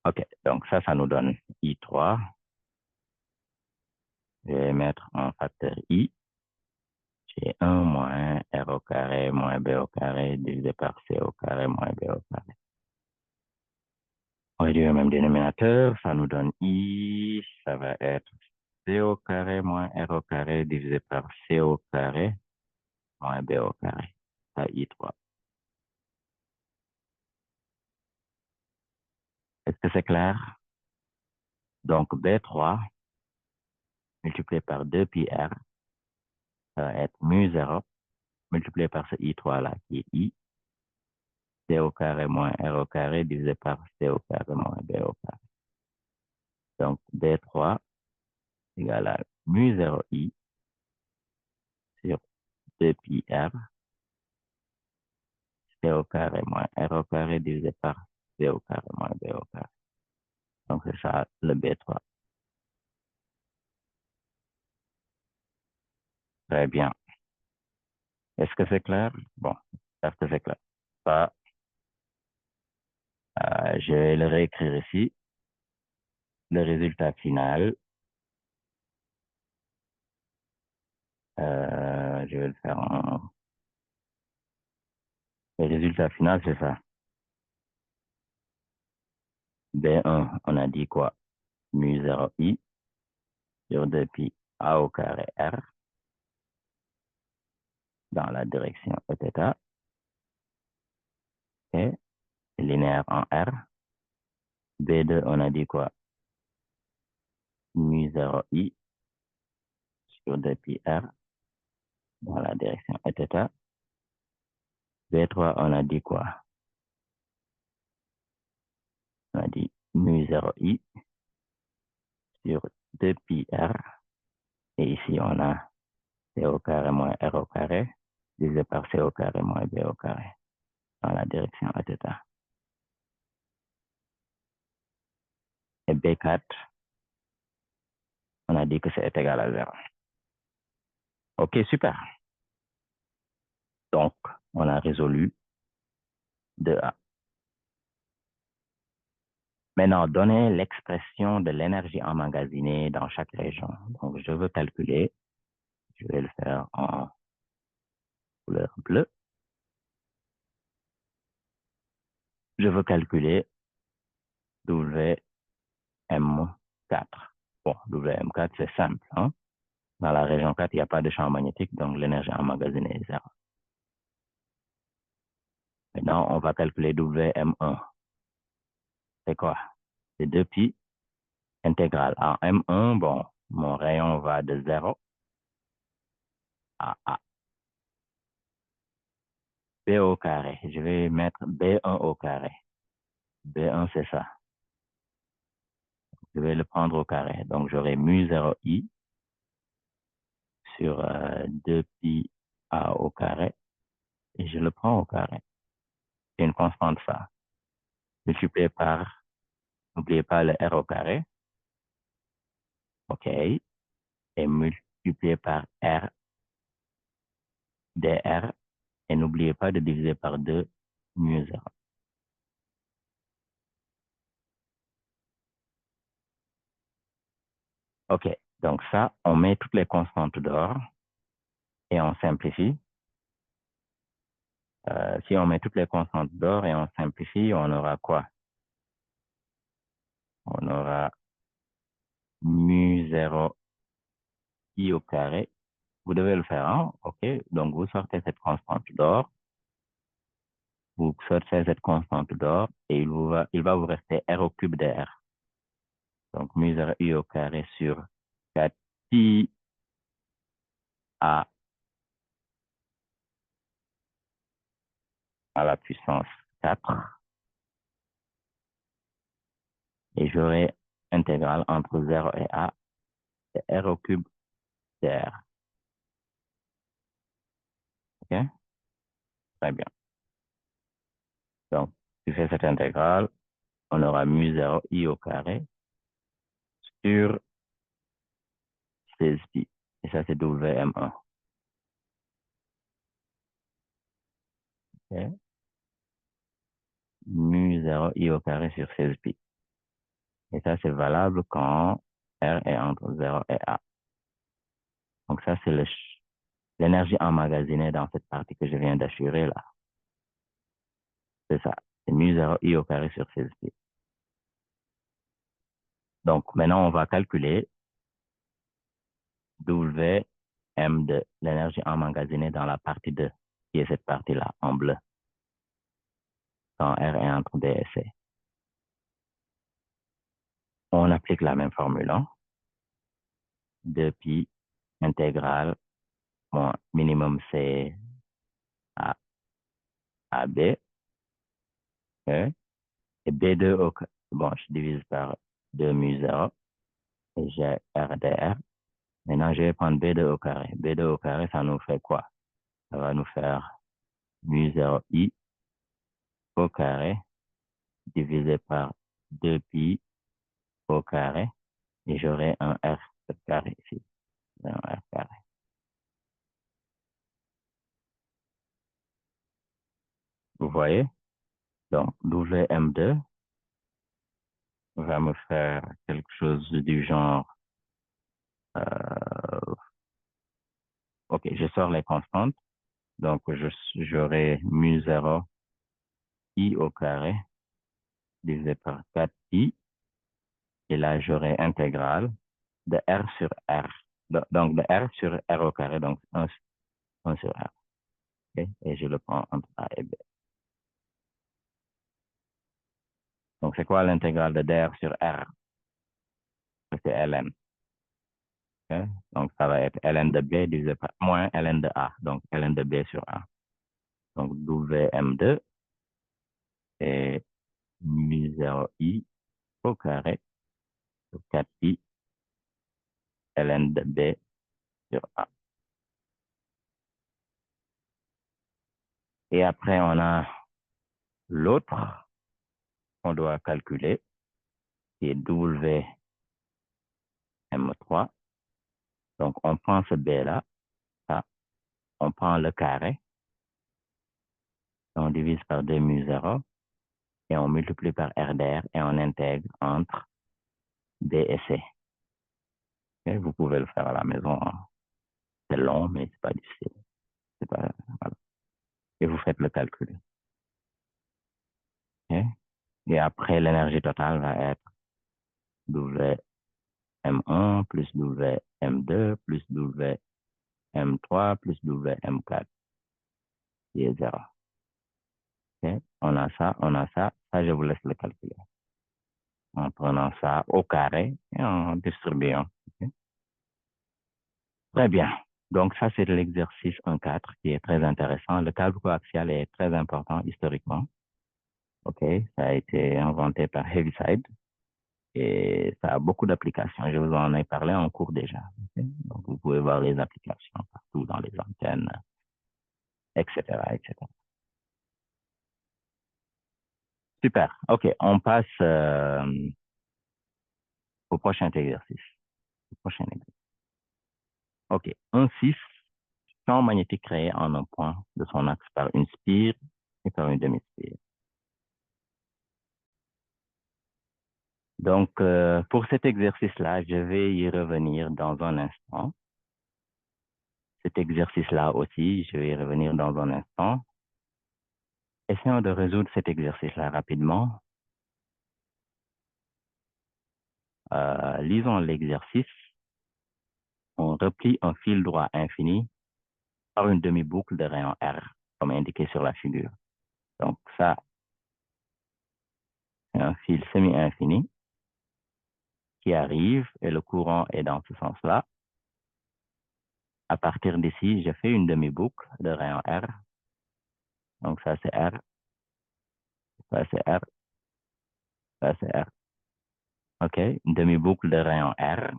OK, donc ça nous donne I3. Je vais mettre en facteur I. J'ai 1 moins R au carré moins B au carré divisé par C au carré moins B au carré. On réduit au même dénominateur, ça nous donne I, ça va être C au carré moins R au carré divisé par C au carré moins B au carré. Ça, I3. Est-ce que c'est clair? Donc, B3 multiplié par 2 pi R, ça va être mu 0 multiplié par ce I3 là qui est I, C au carré moins R au carré divisé par C au carré moins B au carré. Donc, B3 égale à mu 0I sur 2 pi R, C au carré moins R au carré divisé par C au carré moins B au carré. Donc, c'est ça le B3. Très bien. Est-ce que c'est clair? Bon, est-ce que c'est clair? Ça, je vais le réécrire ici. Le résultat final, je vais le faire en... Le résultat final, c'est ça. B1, on a dit quoi? Mu 0i sur 2 pi A au carré R dans la direction θ. Et linéaire en R. B2, on a dit quoi? Mu 0i sur 2 pi R dans la direction θ. B3, on a dit quoi? On a dit mu 0i sur 2 pi R. Et ici, on a C au carré moins R au carré divisé par C au carré moins B au carré dans la direction θ. Et B4, on a dit que c'est égal à 0. OK, super. Donc, on a résolu 2A. Maintenant, donnez l'expression de l'énergie emmagasinée dans chaque région. Donc, je veux calculer, je vais le faire en couleur bleue. Je veux calculer WM4. Bon, WM4, c'est simple. Hein? Dans la région 4, il n'y a pas de champ magnétique, donc l'énergie emmagasinée est 0. Maintenant, on va calculer WM1. c'est quoi? C'est 2pi intégrale. En M1, bon, mon rayon va de 0 à A. B au carré. Je vais mettre B1 au carré. B1, c'est ça. Je vais le prendre au carré. Donc, j'aurai mu 0i sur 2pi A au carré. Et je le prends au carré. C'est une constante ça. Multiplié par, n'oubliez pas le R au carré. OK. Et multiplié par R dr. Et n'oubliez pas de diviser par 2 mu 0. OK. Donc ça, on met toutes les constantes dehors et on simplifie. Si on met toutes les constantes dehors et on simplifie, on aura quoi? On aura mu 0 i au carré. Vous devez le faire, hein? OK? Donc, vous sortez cette constante dehors. Vous sortez cette constante dehors et il va vous rester r au cube de r. Donc, mu 0 i au carré sur 4pi a à la puissance 4. Et j'aurai intégrale entre 0 et a de r au cube de r. OK? Très bien. Donc, tu fais cette intégrale, on aura mu 0 i au carré sur 16pi. Et ça, c'est Wm1. Okay? Mu 0 i au carré sur 16pi. Et ça, c'est valable quand R est entre 0 et A. Donc ça, c'est l'énergie emmagasinée dans cette partie que je viens d'assurer là. C'est ça. C'est mu 0 i au carré sur 16pi. Donc maintenant, on va calculer Wm2, l'énergie emmagasinée dans la partie 2, qui est cette partie-là, en bleu, quand R est entre B et C. On applique la même formule, hein? 2pi intégrale, bon, minimum c'est à B, okay? Et B2 bon, je divise par 2 mu 0, et j'ai R dr. Maintenant, je vais prendre B2 au carré. B2 au carré, ça nous fait quoi? Ça va nous faire mu 0i au carré divisé par 2pi au carré, et j'aurai un R carré ici. Un R carré. Vous voyez? Donc, Wm2 va me faire quelque chose du genre, OK, je sors les constantes. Donc, j'aurai mu 0 i au carré divisé par 4i. Et là, j'aurai intégrale de R sur R. Donc, de R sur R au carré, donc 1 sur R. Okay? Et je le prends entre A et B. Donc, c'est quoi l'intégrale de dr sur R? C'est ln. Okay? Donc, ça va être ln de B divisé par moins ln de A. Donc, ln de B sur A. Donc, Wm2 est mu 0i au carré sur 4i ln de B sur A. Et après, on a l'autre qu'on doit calculer, qui est Wm3. Donc, on prend ce B-là, ça, on prend le carré, on divise par 2 mu 0, et on multiplie par R dr, et on intègre entre B et C. Okay? Vous pouvez le faire à la maison, hein. C'est long, mais c'est pas difficile. Pas, voilà. Et vous faites le calcul. Okay? Et après, l'énergie totale va être Wm1 plus Wm2 plus Wm3 plus Wm4, qui est 0. Okay? On a ça, on a ça. Ça, je vous laisse le calculer. en prenant ça au carré et en distribuant. Okay? Très bien. Donc, ça, c'est l'exercice 1-4 qui est très intéressant. Le calcul coaxial est très important historiquement. OK? Ça a été inventé par Heaviside et ça a beaucoup d'applications. Je vous en ai parlé en cours déjà. Okay? Donc, vous pouvez voir les applications partout dans les antennes, etc., etc. Super. OK. On passe au prochain exercice. Au prochain exercice. OK. 1-6, champ magnétique créé en un point de son axe par une spire et par une demi-spire. Donc, pour cet exercice-là, je vais y revenir dans un instant. Cet exercice-là aussi, je vais y revenir dans un instant. Essayons de résoudre cet exercice-là rapidement. Lisons l'exercice. On replie un fil droit infini par une demi-boucle de rayon R, comme indiqué sur la figure. Donc, ça, c'est un fil semi-infini qui arrive et le courant est dans ce sens-là. À partir d'ici, je fais une demi-boucle de rayon R. Donc, ça, c'est R. Ça, c'est R. Ça, c'est R. OK? Une demi-boucle de rayon R.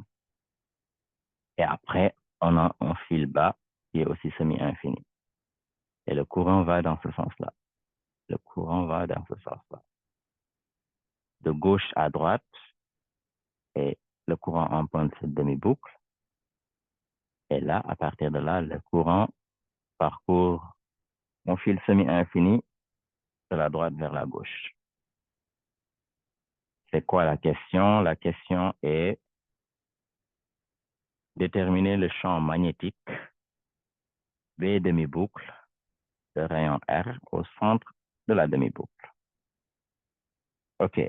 Et après, on a un fil bas qui est aussi semi-infini. Et le courant va dans ce sens-là. Le courant va dans ce sens-là. De gauche à droite, et le courant emprunte cette demi-boucle. Et là, à partir de là, le courant parcourt mon fil semi-infini de la droite vers la gauche. C'est quoi la question? La question est déterminer le champ magnétique B demi-boucle de rayon R au centre de la demi-boucle. OK.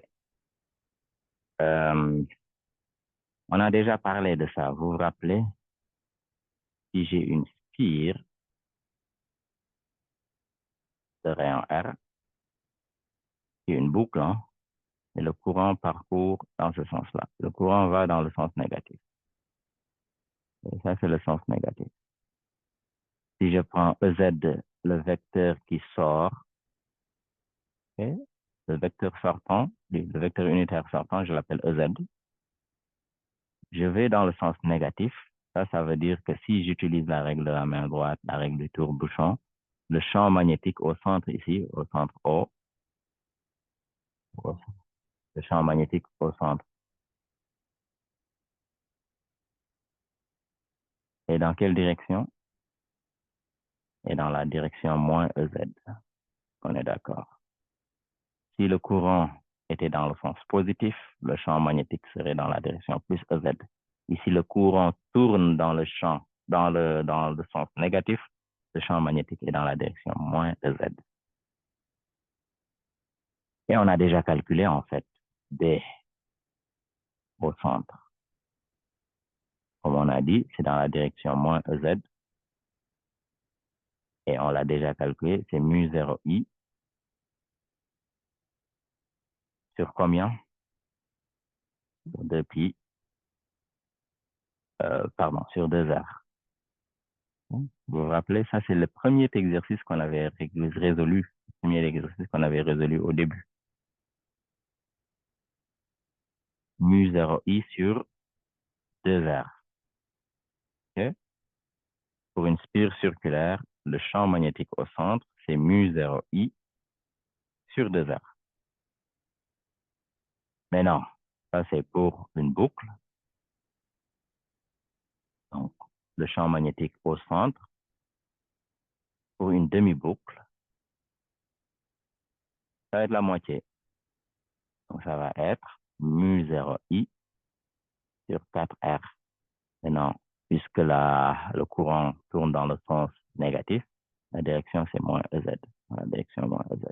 On a déjà parlé de ça. Vous vous rappelez? Si j'ai une spire de rayon R, qui est une boucle, hein, et le courant parcourt dans ce sens-là. Le courant va dans le sens négatif. Et ça, c'est le sens négatif. Si je prends EZ, le vecteur qui sort, okay, le vecteur sortant, le vecteur unitaire sortant, je l'appelle EZ. Je vais dans le sens négatif. Ça veut dire que si j'utilise la règle de la main droite, la règle du tour-bouchon, le champ magnétique au centre ici, au centre O, le champ magnétique au centre. Et dans quelle direction? Et dans la direction moins EZ. On est d'accord. Si le courant était dans le sens positif, le champ magnétique serait dans la direction plus EZ. Et si le courant tourne dans le champ, dans le sens négatif, le champ magnétique est dans la direction moins EZ. Et on a déjà calculé, en fait, B au centre. Comme on a dit, c'est dans la direction moins EZ. Et on l'a déjà calculé, c'est mu 0i sur combien? Sur 2 pi, sur 2 r. Vous vous rappelez, ça c'est le premier exercice qu'on avait résolu, le premier exercice qu'on avait résolu au début. Mu 0i sur 2 r. Okay? Pour une spire circulaire, le champ magnétique au centre, c'est mu 0i sur 2 r. Mais non, ça c'est pour une boucle. Donc, le champ magnétique au centre, pour une demi-boucle, ça va être la moitié. Donc, ça va être mu 0i sur 4R. Maintenant, puisque le courant tourne dans le sens négatif, la direction, c'est moins EZ. La direction moins EZ.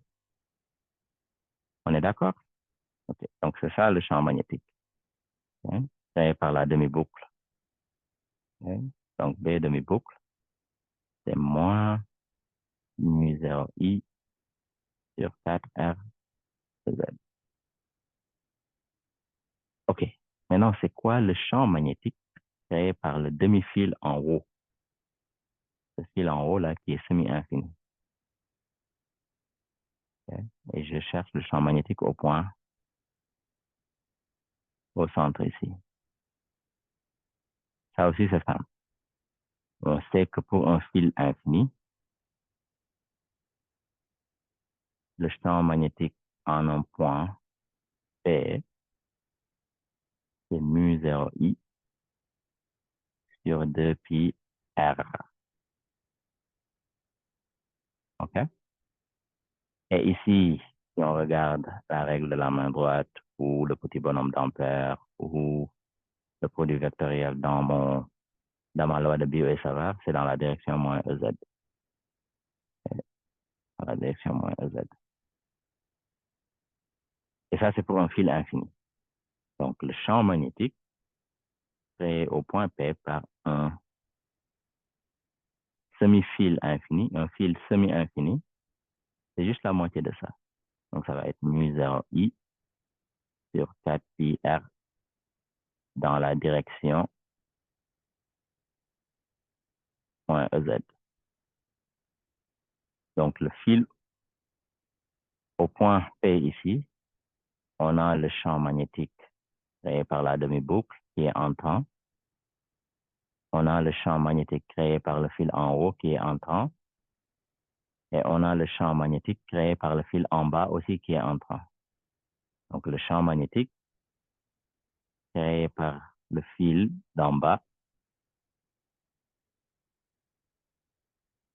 On est d'accord? Okay. Donc, c'est ça le champ magnétique. Okay. Créé par la demi-boucle. Okay. Donc, B demi-boucle, c'est moins mu 0i sur 4R EZ. OK. Maintenant, c'est quoi le champ magnétique créé par le demi-fil en haut? Ce fil en haut, là, qui est semi-infini. Okay? Et je cherche le champ magnétique au centre ici. Ça aussi, c'est simple. On sait que pour un fil infini, le champ magnétique en un point P, c'est mu 0I sur 2 pi R. OK? Et ici, si on regarde la règle de la main droite ou le petit bonhomme d'Ampère ou le produit vectoriel dans ma loi de Biot et Savart, c'est dans la direction moins EZ. Dans la direction moins EZ. Et ça, c'est pour un fil infini. Donc, le champ magnétique créé au point P par un semi-fil infini, un fil semi-infini, c'est juste la moitié de ça. Donc, ça va être mu 0I sur 4 pi R dans la direction moins EZ. Donc, le fil au point P ici, on a le champ magnétique créé par la demi-boucle qui est entrant. On a le champ magnétique créé par le fil en haut qui est entrant. Et on a le champ magnétique créé par le fil en bas aussi qui est entrant. Donc, le champ magnétique créé par le fil d'en bas,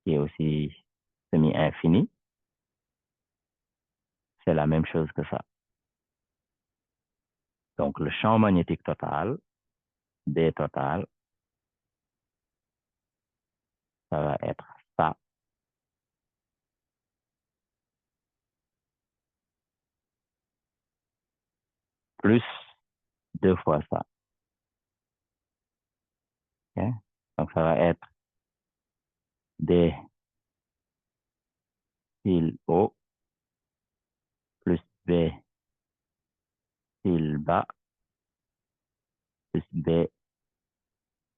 qui est aussi semi-infini, c'est la même chose que ça. Donc, le champ magnétique total, B total, ça va être ça, plus 2 fois ça. Okay? Donc, ça va être D fil haut plus B fil bas plus B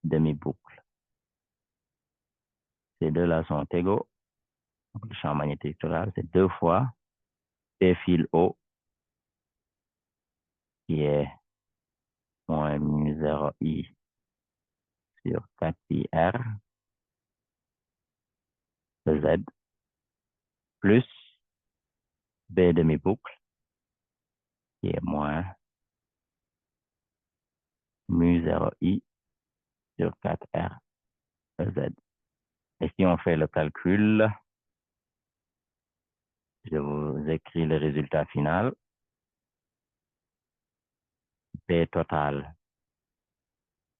demi-boucle. Ces deux-là sont égaux. Donc, le champ magnétique total, c'est 2 fois B fil haut qui est moins mu 0I sur 4 pi R de Z plus B demi-boucle qui est moins mu 0I sur 4R de Z. Et si on fait le calcul, je vous écris le résultat final. P total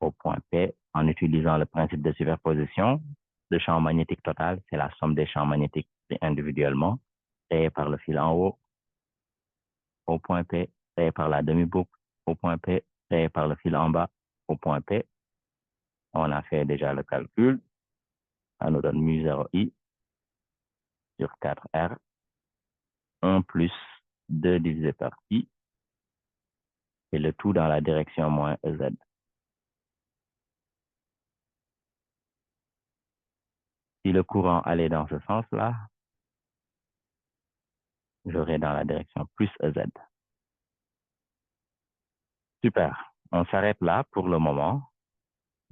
au point P en utilisant le principe de superposition. Le champ magnétique total, c'est la somme des champs magnétiques individuellement créés par le fil en haut au point P, créé par la demi-boucle au point P, créé par le fil en bas au point P. On a fait déjà le calcul. Ça nous donne mu 0i sur 4R, 1 plus 2 divisé par pi, et le tout dans la direction moins EZ. Si le courant allait dans ce sens-là, j'aurais dans la direction plus EZ. Super. On s'arrête là pour le moment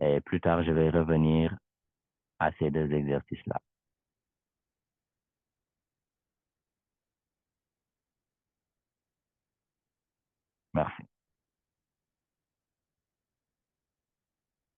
et plus tard, je vais revenir à ces deux exercices-là. Merci.